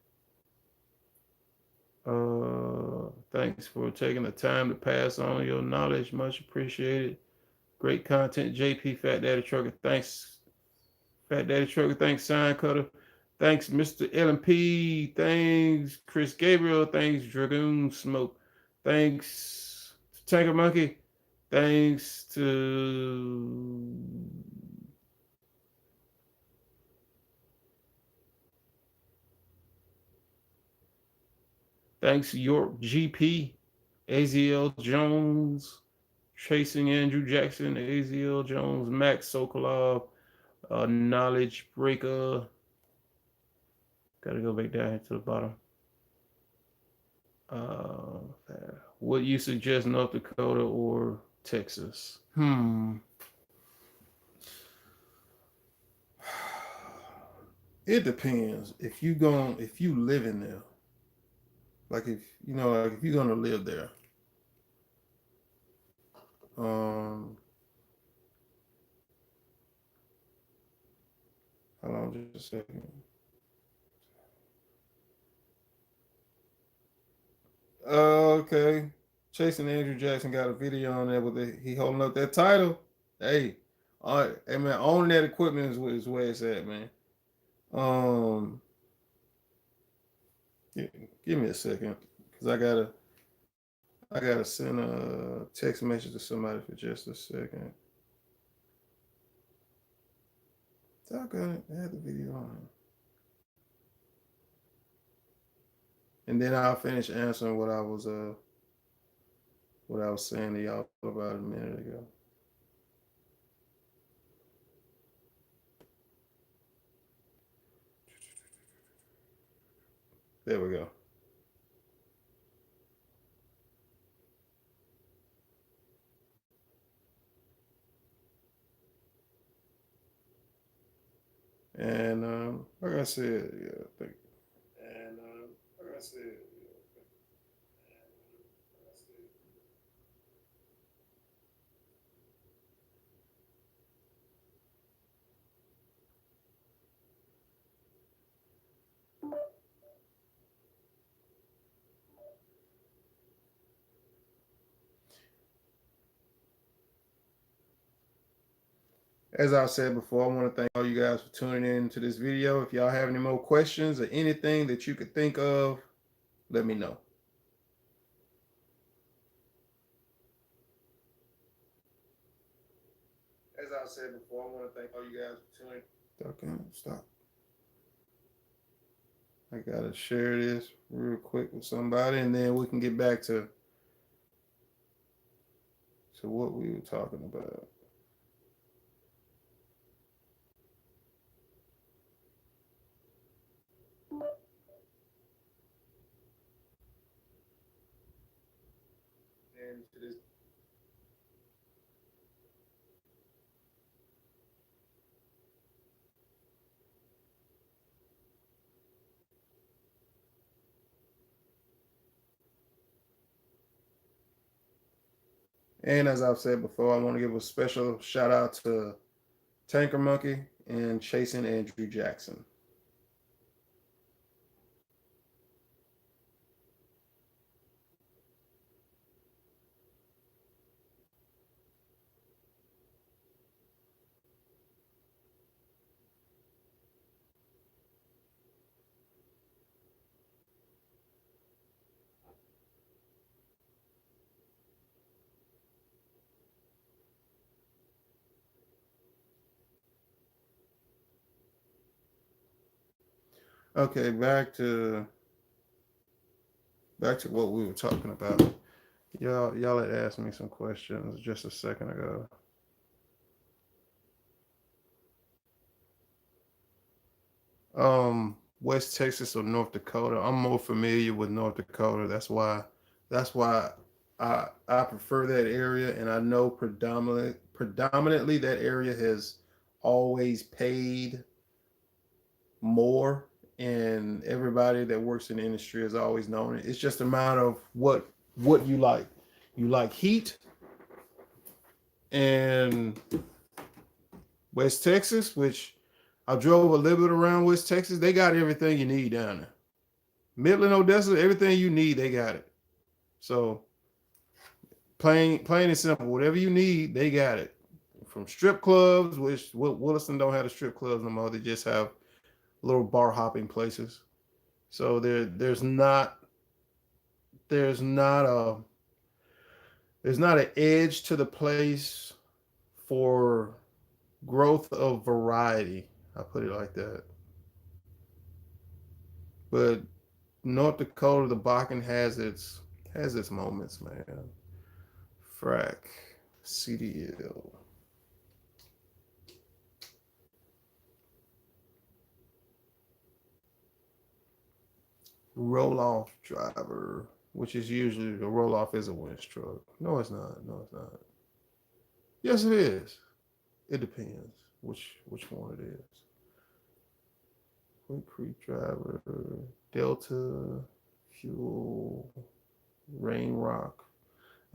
Thanks for taking the time to pass on your knowledge. Much appreciated. Great content, JP Fat Daddy Trucker. Thanks, Fat Daddy Trucker. Thanks, Sign Cutter. Thanks, Mr. LMP. Thanks, Chris Gabriel. Thanks, Dragoon Smoke. Thanks, Tanker Monkey. Thanks to Thanks York GP, AZL Jones, Chasing Andrew Jackson, AZL Jones, Max Sokolov, Knowledge Breaker. Gotta go back down here to the bottom. Uh, what you suggest, North Dakota or Texas? It depends. If you live in there, like if you know, like if you're gonna live there, um, hold on just a second. Okay. Chasing Andrew Jackson got a video on there with he holding up that title. Hey, all right, hey man, owning that equipment is where it's at, man. Um, give, give me a second, cause I gotta send a text message to somebody for just a second. Doggone it, I had the video on, and then I'll finish answering what I was saying to y'all about a minute ago. There we go. And like I said, yeah, thank you. And like I said, yeah, as I said before, I want to thank all you guys for tuning in to this video. If y'all have any more questions or anything that you could think of, let me know. As I said before, I want to thank all you guys for tuning in. Okay, stop. I gotta share this real quick with somebody, and then we can get back to what we were talking about. And to this. And as I've said before, I want to give a special shout out to Tanker Monkey and Chasing Andrew Jackson. Okay, back to what we were talking about. Y'all had asked me some questions just a second ago. West Texas or North Dakota? I'm more familiar with North Dakota. That's why I prefer that area, and I know predominantly that area has always paid more, and everybody that works in the industry has always known it. It's just a matter of what you like. You like heat, and West Texas, which I drove a little bit around West Texas, they got everything you need down there. Midland, Odessa, everything you need, they got it. So plain and simple, whatever you need, they got it. From strip clubs, which Williston don't have the strip clubs no more. They just have little bar hopping places. So there's not a there's not an edge to the place for growth of variety. I put it like that. But North Dakota, the Bakken has its moments, man. Frack, CDL, roll off driver, which is usually the roll off is a winch truck. No, it's not. No, it's not. Yes, it is. It depends which one it is. Quick Creek driver, Delta, fuel, Rain Rock.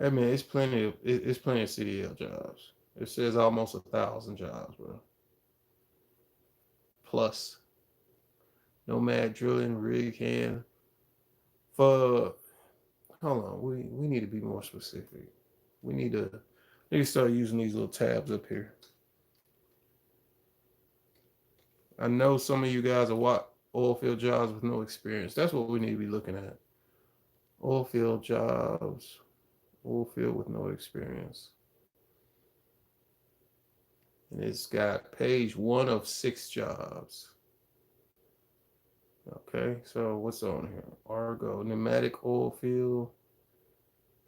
I mean, it's plenty of CDL jobs. It says almost 1,000 jobs, bro. Plus nomad drilling rig hand for. Hold on, we need to be more specific. We need to start using these little tabs up here. I know some of you guys are what oil field jobs with no experience. That's what we need to be looking at. Oil field jobs, oil field with no experience. And it's got page 1 of 6 jobs. Okay, so what's on here? Argo, pneumatic oil field,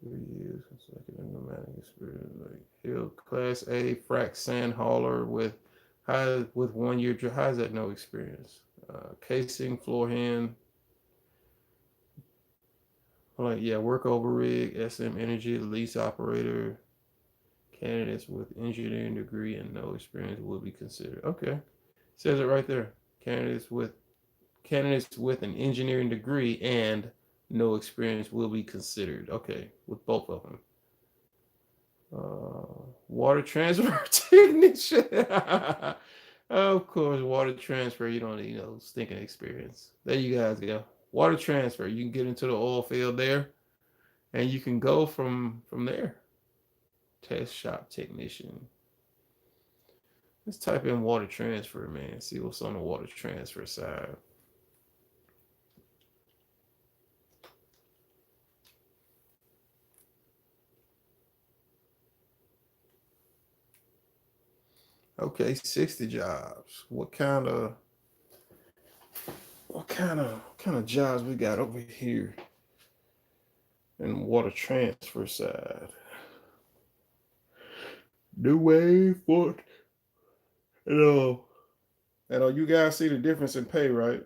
3 years consecutive pneumatic experience. Like Hill Class A frac sand hauler with 1 year. How is that no experience? Casing, floor hand. Like yeah, work over rig, SM Energy, lease operator. Candidates with engineering degree and no experience will be considered. Okay, says it right there. Candidates with an engineering degree and no experience will be considered. Okay, with both of them. Water transfer technician. Of course, water transfer. You don't need no stinking experience. There you guys go. Water transfer. You can get into the oil field there, and you can go from there. Test shop technician. Let's type in water transfer, man. See what's on the water transfer side. Okay, 60 jobs. What kind of jobs we got over here in water transfer side? New wave for you guys see the difference in pay, right?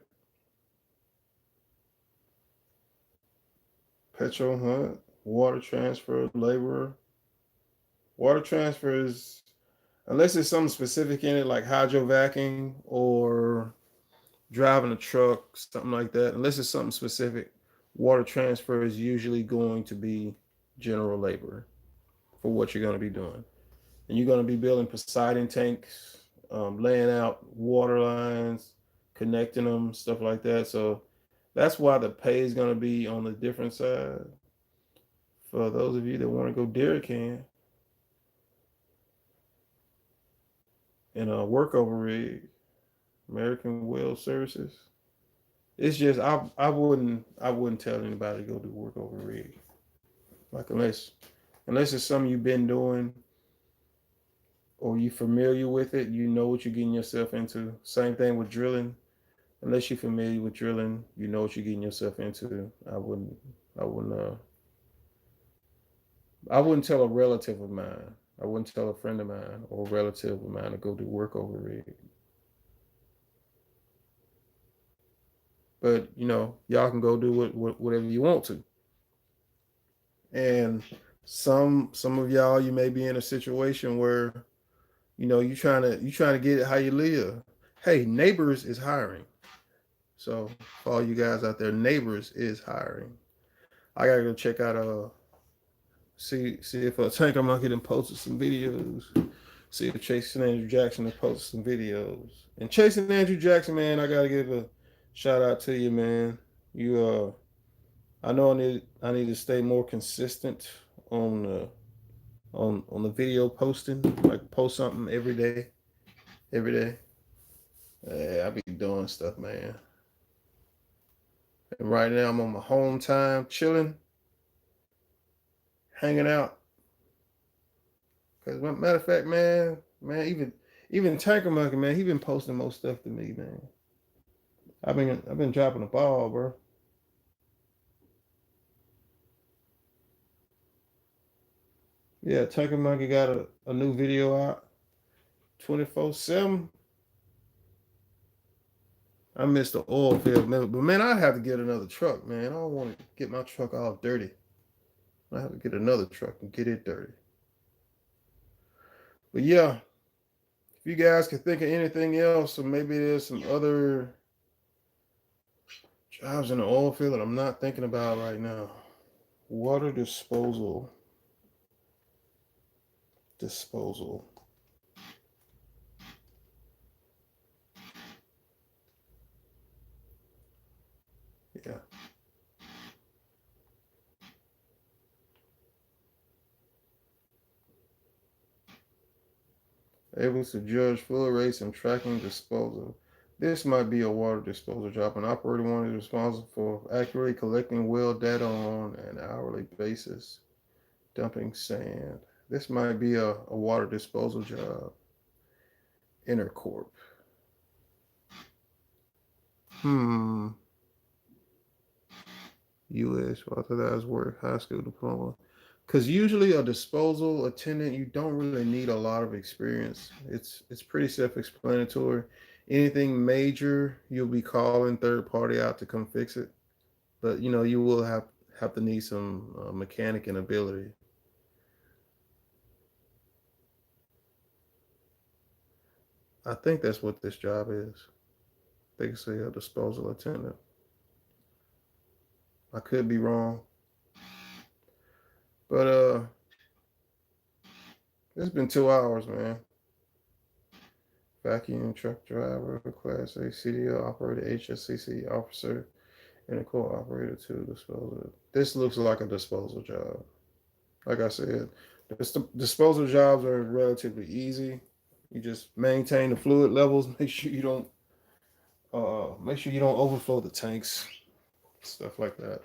Petrol hunt, water transfer, laborer. Water transfer is unless there's something specific in it like hydrovacing or driving a truck, something like that. Unless it's something specific, water transfer is usually going to be general labor for what you're going to be doing. And you're going to be building Poseidon tanks, laying out water lines, connecting them, stuff like that. So that's why the pay is going to be on the different side. For those of you that want to go dairy can and work over rig, American Well Services. It's just I wouldn't tell anybody to go do work over rig. Like unless it's something you've been doing or you're familiar with it, you know what you're getting yourself into. Same thing with drilling. Unless you're familiar with drilling, you know what you're getting yourself into. I wouldn't tell a relative of mine. I wouldn't tell a friend of mine or a relative of mine to go do work over rig. But y'all can go do whatever you want to. And some of y'all, you may be in a situation where you trying to get it how you live. Hey, Neighbors is hiring. So for all you guys out there, Neighbors is hiring. I gotta go check out see if Tanker Monkey done posted some videos. See if Chasing Andrew Jackson done posted some videos. And Chasing Andrew Jackson, man, I gotta give a shout out to you, man. You I know I need to stay more consistent on the video posting. Like post something every day. Every day. I be doing stuff, man. And right now I'm on my home time, chilling, hanging out. Cause matter of fact, man, even Tanker Monkey, man, he been posting more stuff to me, man. I've been dropping the ball, bro. Yeah, Tanker Monkey got a new video out 24/7. I missed the oil field, man. But man, I have to get another truck, man. I don't want to get my truck all dirty. I have to get another truck and get it dirty. But yeah, if you guys can think of anything else, or maybe there's some other jobs in the oil field that I'm not thinking about right now. Water disposal. Disposal. Yeah. Able to judge full rates and tracking disposal. This might be a water disposal job. An operator one is responsible for accurately collecting well data on an hourly basis, dumping sand. This might be a water disposal job. Intercorp. Hmm. U.S. authorized work, high school diploma. Because usually a disposal attendant, you don't really need a lot of experience. It's pretty self-explanatory. Anything major, you'll be calling third party out to come fix it. But you will have to need some mechanic and ability. I think that's what this job is. They can say a disposal attendant. I could be wrong, but it's been 2 hours, man. Vacuum truck driver, Class A CDL operator, HSCC officer, and a co-operator to disposal. This looks like a disposal job. Like I said, the disposal jobs are relatively easy. You just maintain the fluid levels. Make sure you don't overflow the tanks, stuff like that.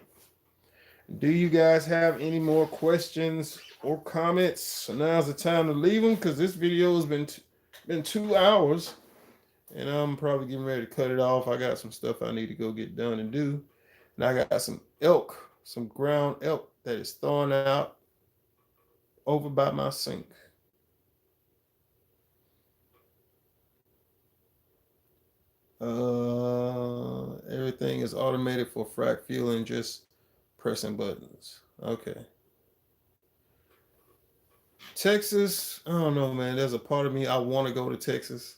Do you guys have any more questions or comments? So now's the time to leave them because this video has been 2 hours, and I'm probably getting ready to cut it off. I got some stuff I need to go get done and do, and I got some ground elk that is thawing out over by my sink. Everything is automated for frac fueling, just pressing buttons. Okay. Texas, I don't know, man. There's a part of me I want to go to Texas.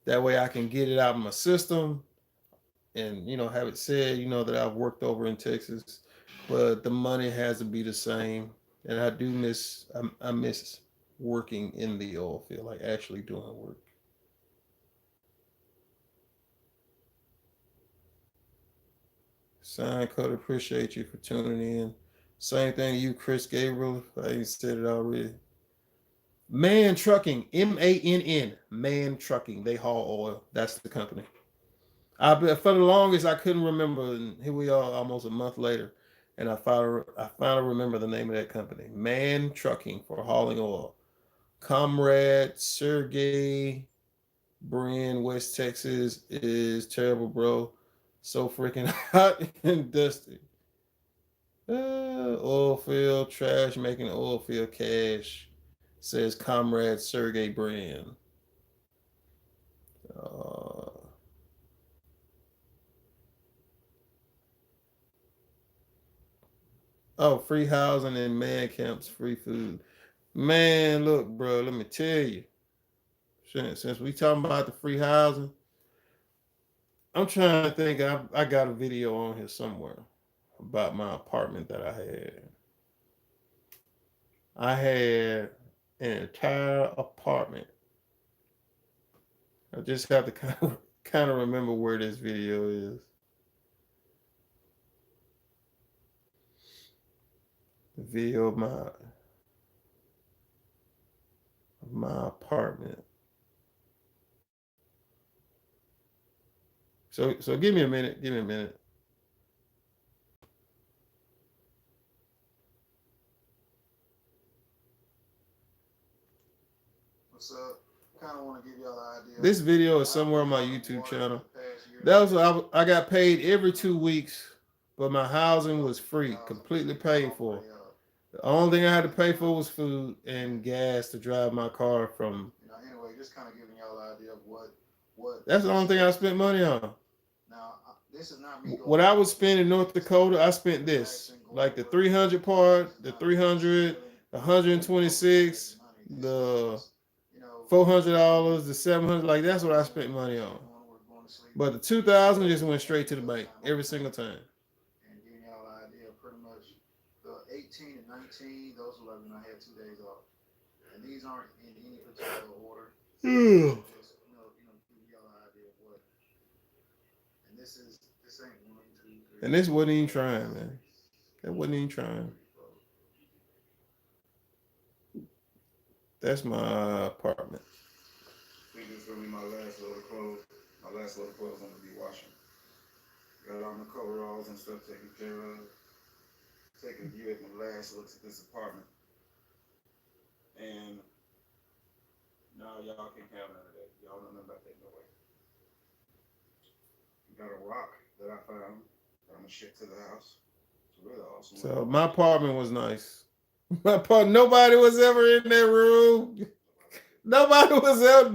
That way I can get it out of my system and have it said, that I've worked over in Texas. But the money has to be the same. And I do I miss working in the oil field, like actually doing work. Sign code, appreciate you for tuning in. Same thing to you, Chris Gabriel. I ain't said it already. Man Trucking, MANN, Man Trucking. They haul oil. That's the company. For the longest I couldn't remember, and here we are, almost a month later, and I finally remember the name of that company, Man Trucking, for hauling oil. Comrade Sergey Brand, West Texas is terrible, bro. So freaking hot and dusty. Oil field trash making oil field cash, says Comrade Sergey Brand. Oh, free housing in man camps, free food. Man, look, bro, let me tell you. Since we talking about the free housing, I'm trying to think. I got a video on here somewhere about my apartment that I had. I had an entire apartment. I just have to kind of remember where this video is. The video of my apartment. So give me a minute. Give me a minute. What's up? Kind of want to give y'all an idea. This video is somewhere on my YouTube channel. I got paid every 2 weeks, but my housing was free, completely paid for. The only thing I had to pay for was food and gas to drive my car from. Anyway, just kind of giving y'all an idea of what. That's the only thing I spent money on. Now, this is not me. What I would spend in North Dakota, I spent this. Like the 300 part, the 300, the 126, the $400, the 700. Like that's what I spent money on. But the 2,000 just went straight to the bank every single time. And giving y'all an idea, pretty much the 18 and 19, those were like when I had 2 days off. And these aren't in any particular order. Just give y'all an idea of what. And this ain't 1, 2, 3. And this wasn't even trying, man. That wasn't even trying. That's my apartment. I think this is gonna be my last load of clothes. My last load of clothes I'm gonna be washing. Got all my coveralls and stuff taken care of. Taking a view at my last looks at this apartment. And no, y'all can't have none of that. Y'all know nothing about that, no way. Got a rock that I found that I'm gonna ship to the house. It's really awesome. So my apartment was nice. Nobody was ever in that room. Nobody was in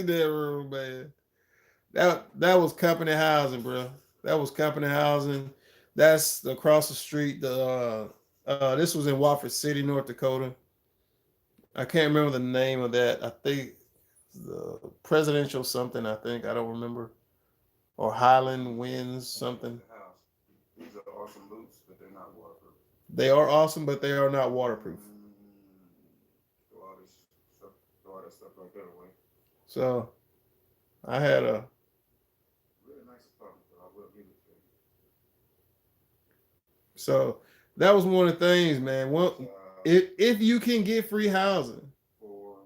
that room, man. That was company housing, bro. That was company housing. That's across the street. This was in Wofford City, North Dakota. I can't remember the name of that. I think the presidential something. I think I don't remember. Or Highland Winds something. These are awesome boots, but they're not waterproof. They are awesome, but they are not waterproof. Throw all that stuff right there away. So I had a really nice apartment, but I will give it to you. So that was one of the things, man. If you can get free housing. 4,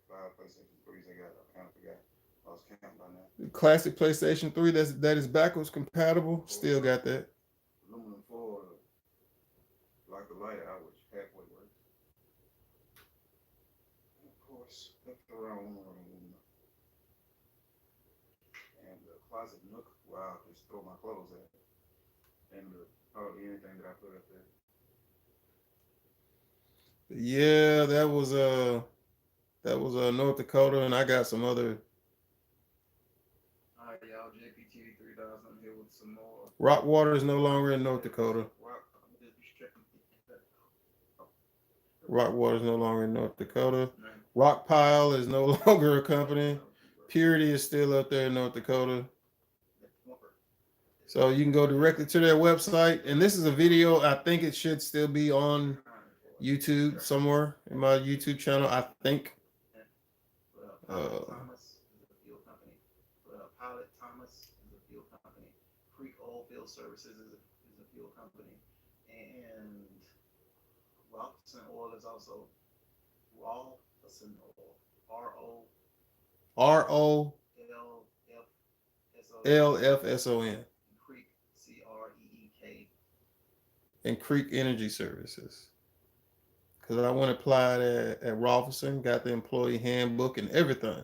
5 PlayStation 3s I got. I kind of forgot. I was counting by now. Classic PlayStation 3 that is backwards compatible. Still got that. Aluminum foil, like the light out, which halfway works. And of course, left around one aluminum. And the closet nook where I just throw my clothes at. And hardly anything that I put up there. Yeah, that was North Dakota, and I got some other. All right, y'all. JPTV 3000. I'm here with some more. Rockwater is no longer in North Dakota. Rockwater is no longer in North Dakota. Rockpile is no longer a company. Purity is still up there in North Dakota. So you can go directly to their website. And this is a video. I think it should still be on YouTube somewhere in my YouTube channel, I think. Thomas is a fuel company. Pilot Thomas is a fuel company. Creek Oilfield Services is a fuel company. And Roustabout Oil is also Rawlson Oil. ROLFSON. Creek CREEK. And Creek Energy Services. Because I went applied at Rawlson, got the employee handbook and everything.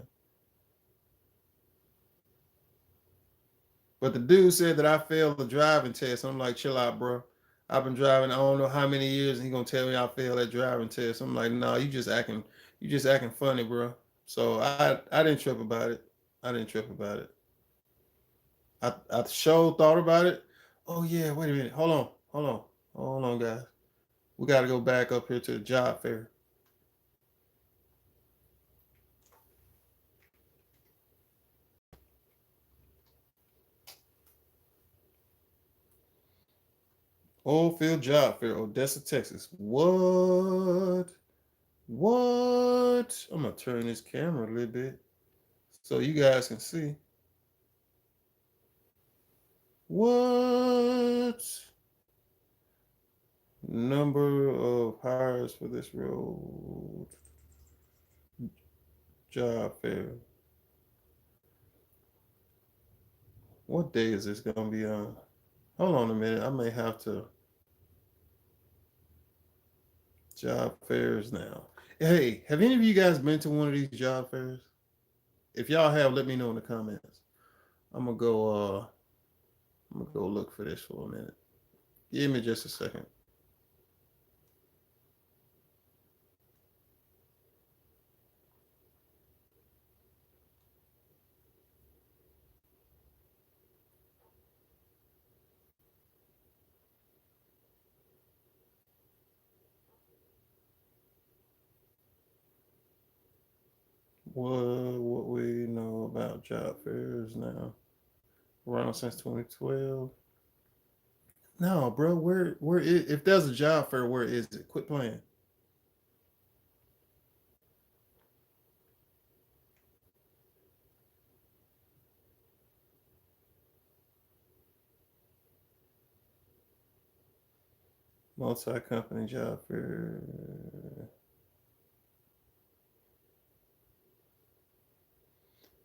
But the dude said that I failed the driving test. I'm like, chill out, bro. I've been driving I don't know how many years, and he gonna tell me I failed that driving test. I'm like, no, you just acting funny, bro. So I didn't trip about it. I sure thought about it. Oh yeah, wait a minute. Hold on, guys. We got to go back up here to the job fair. Oilfield Job Fair, Odessa, Texas. What? I'm gonna turn this camera a little bit so you guys can see. What? Number of hires for this road. Job fair. What day is this gonna be on? Hold on a minute. I may have to. Job fairs now. Hey, have any of you guys been to one of these job fairs? If y'all have, let me know in the comments. I'm gonna go look for this for a minute. Give me just a second. what we know about job fairs now? Around since 2012. No, bro. Where is, if there's a job fair, where is it? Quit playing. Multi-company job fair.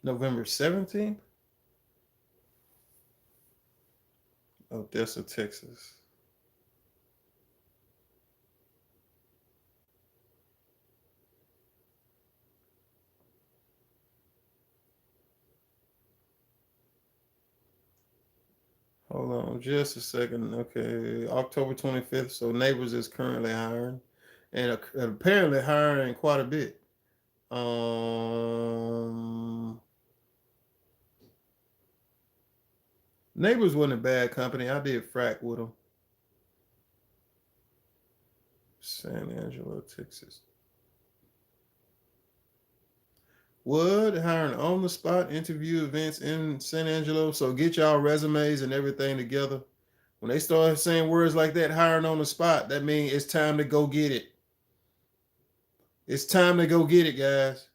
November 17th. Odessa, Texas. Hold on just a second. Okay, October 25th. So Neighbors is currently hiring, and apparently hiring quite a bit. Um, Neighbors wasn't a bad company. I did frack with them. San Angelo, Texas. Would hiring on the spot interview events in San Angelo. So get y'all resumes and everything together. When they start saying words like that, hiring on the spot, that means it's time to go get it. It's time to go get it, guys.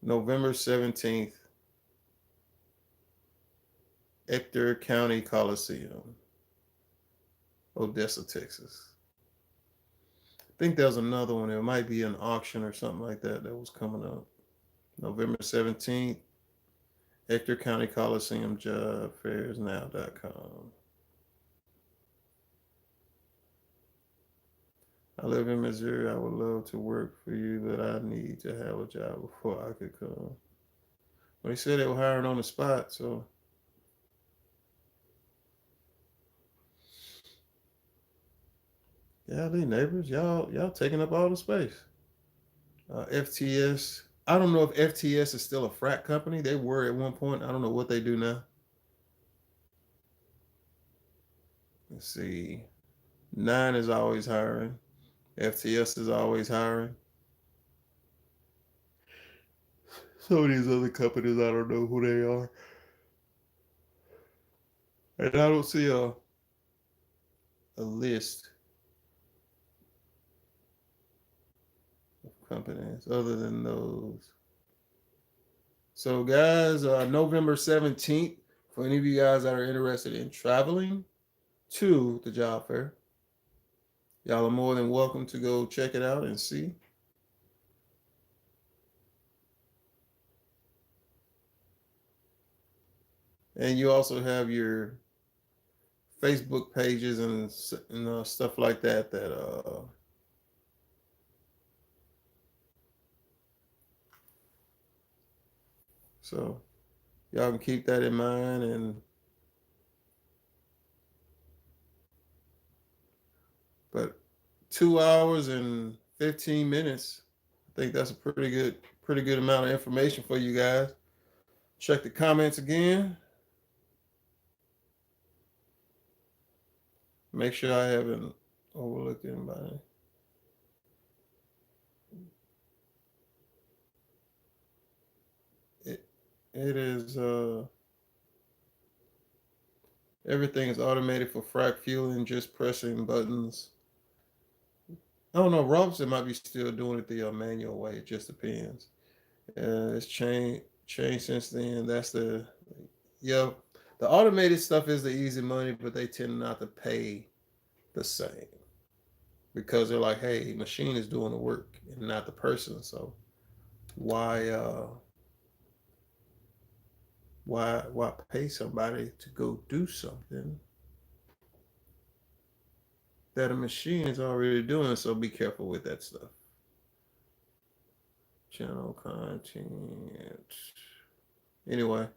November 17th, Ector County Coliseum, Odessa, Texas. I think there's another one. It might be an auction or something like that that was coming up. November 17th, Ector County Coliseum, jobfairsnow.com. I live in Missouri. I would love to work for you, but I need to have a job before I could come. Well, they said they were hiring on the spot, so yeah, they neighbors. Y'all taking up all the space. FTS. I don't know if FTS is still a frac company. They were at one point. I don't know what they do now. Let's see. Nine is always hiring. FTS is always hiring. Some of these other companies, I don't know who they are. And I don't see a list of companies other than those. So, guys, November 17th, for any of you guys that are interested in traveling to the job fair, y'all are more than welcome to go check it out and see. And you also have your Facebook pages and stuff like that. So y'all can keep that in mind. And but 2 hours and 15 minutes, I think that's a pretty good amount of information for you guys. Check the comments again. Make sure I haven't overlooked anybody. It is everything is automated for frac fueling, just pressing buttons. I don't know. Robinson might be still doing it the manual way. It just depends. It's changed since then. That's the yeah. The automated stuff is the easy money, but they tend not to pay the same because they're like, hey, machine is doing the work and not the person. So why why pay somebody to go do something that a machine is already doing? So be careful with that stuff. Channel content. Anyway,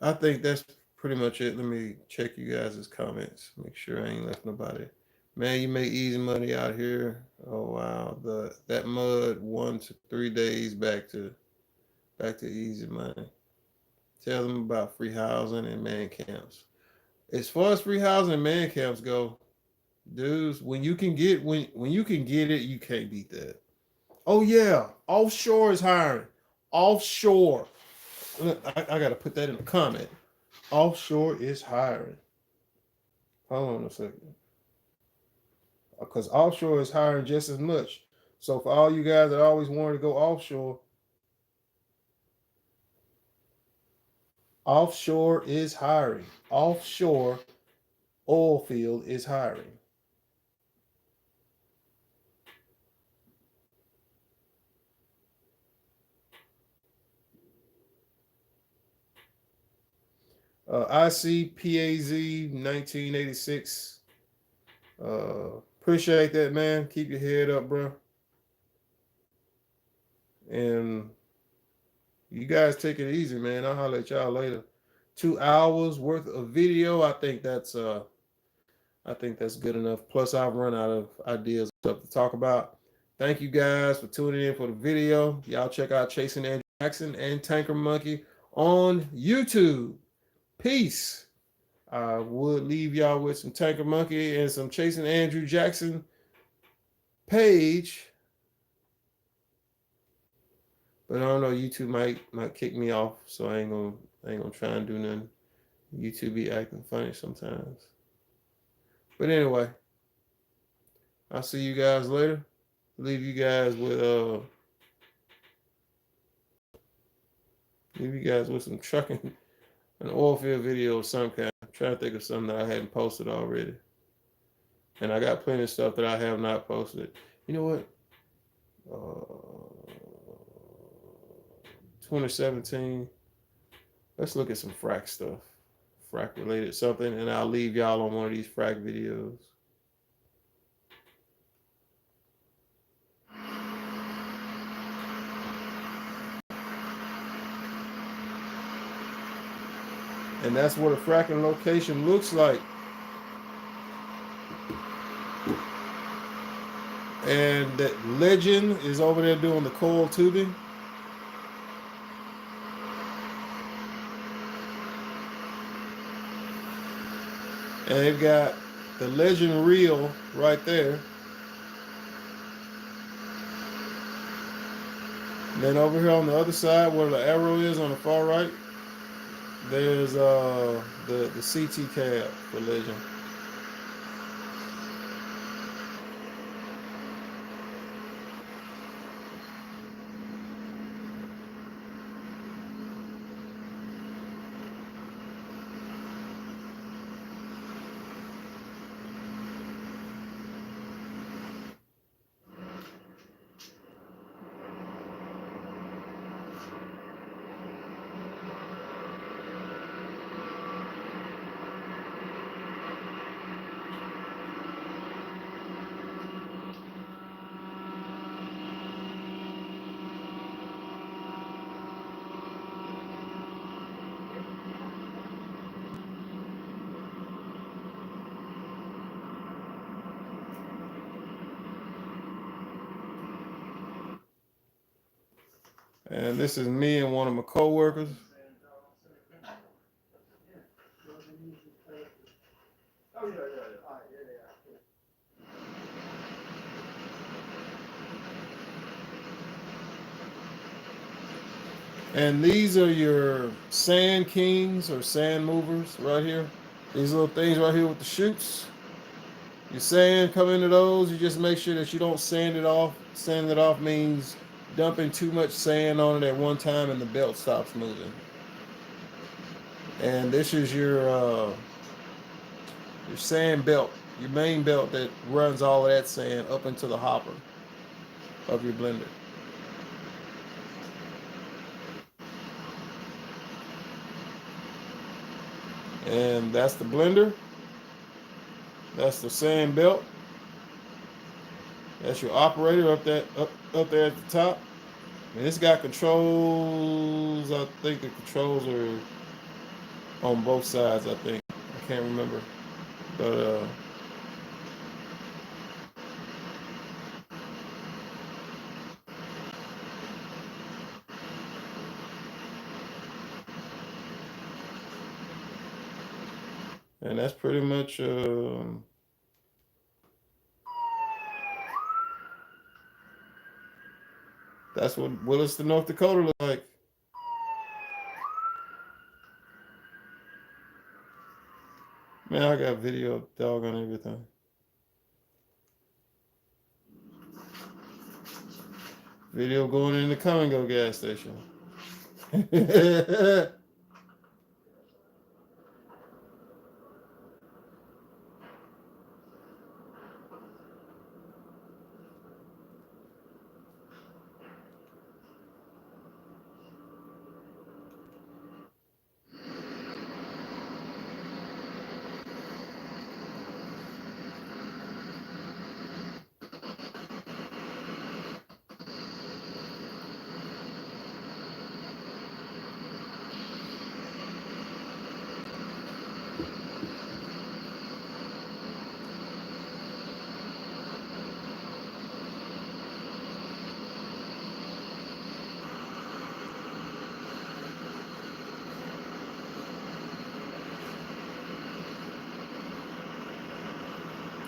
I think that's pretty much it. Let me check you guys' comments. Make sure I ain't left nobody. Man, you make easy money out here. Oh wow. That mud 1 to 3 days back to easy money. Tell them about free housing and man camps. As far as free housing and man camps go, dudes, when you can get when you can get it, you can't beat that. Oh yeah, offshore is hiring. Offshore. I gotta put that in the comment. Offshore is hiring. Hold on a second. Because offshore is hiring just as much. So for all you guys that always wanted to go offshore, offshore is hiring. Offshore oil field is hiring. ICPAZ 1986. Appreciate that, man. Keep your head up, bro. And you guys take it easy, man. I'll holler at y'all later. 2 hours worth of video. I think that's good enough. Plus, I've run out of ideas of stuff to talk about. Thank you guys for tuning in for the video. Y'all check out Chasing Andrew Jackson and Tanker Monkey on YouTube. Peace. I would leave y'all with some Tanker Monkey and some Chasing Andrew Jackson page. But I don't know, YouTube might kick me off, so I ain't gonna try and do nothing. YouTube be acting funny sometimes. But anyway, I'll see you guys later. Leave you guys with some trucking, an oil field video of some kind. I'm trying to think of something that I hadn't posted already. And I got plenty of stuff that I have not posted. You know what? 2017. Let's look at some frac stuff. Frac related something, and I'll leave y'all on one of these frac videos. And that's what a fracking location looks like. And that Legend is over there doing the coil tubing. And they've got the Legend reel right there. And then over here on the other side, where the arrow is on the far right, there's the CT cab for Legend. And this is me and one of my coworkers. And these are your sand kings or sand movers right here. These little things right here with the chutes. Your sand come into those. You just make sure that you don't sand it off. Sanding it off means dumping too much sand on it at one time and the belt stops moving. And this is your sand belt, your main belt that runs all of that sand up into the hopper of your blender. And that's the blender. That's the sand belt. That's your operator up there at the top. And it's got controls. I think the controls are on both sides, I think. I can't remember. But And that's pretty much that's what Williston, North Dakota look like. Man, I got video of dog on everything. Video going in the come and go gas station.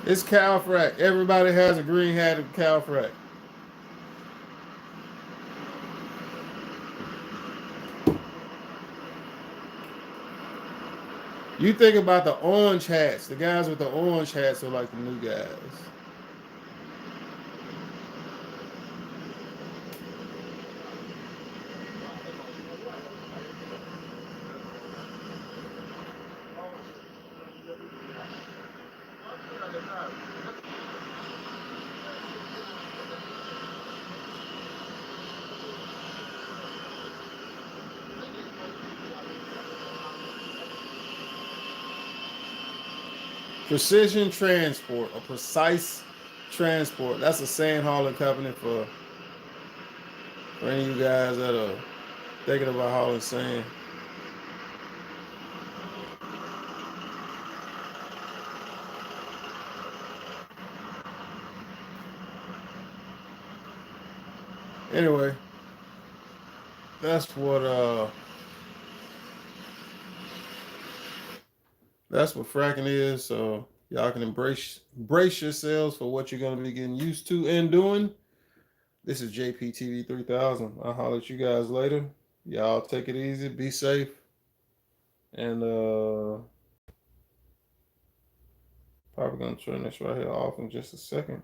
It's cow frack. Everybody has a green hat of cow frack. You think about the orange hats. The guys with the orange hats are like the new guys. Precision transport, a precise transport. That's a sand hauling company for any of you guys that are thinking about hauling sand. Anyway, that's what fracking is. So y'all can brace yourselves for what you're gonna be getting used to and doing. This is JPTV 3000. I'll holler at you guys later. Y'all take it easy, be safe, and probably gonna turn this right here off in just a second.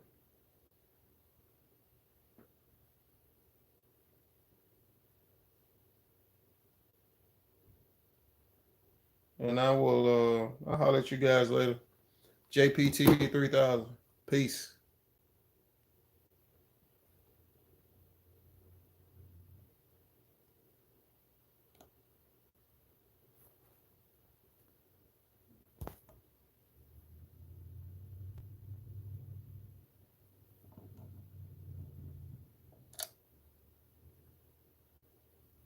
And I'll holler at you guys later. JPTV 3000. Peace.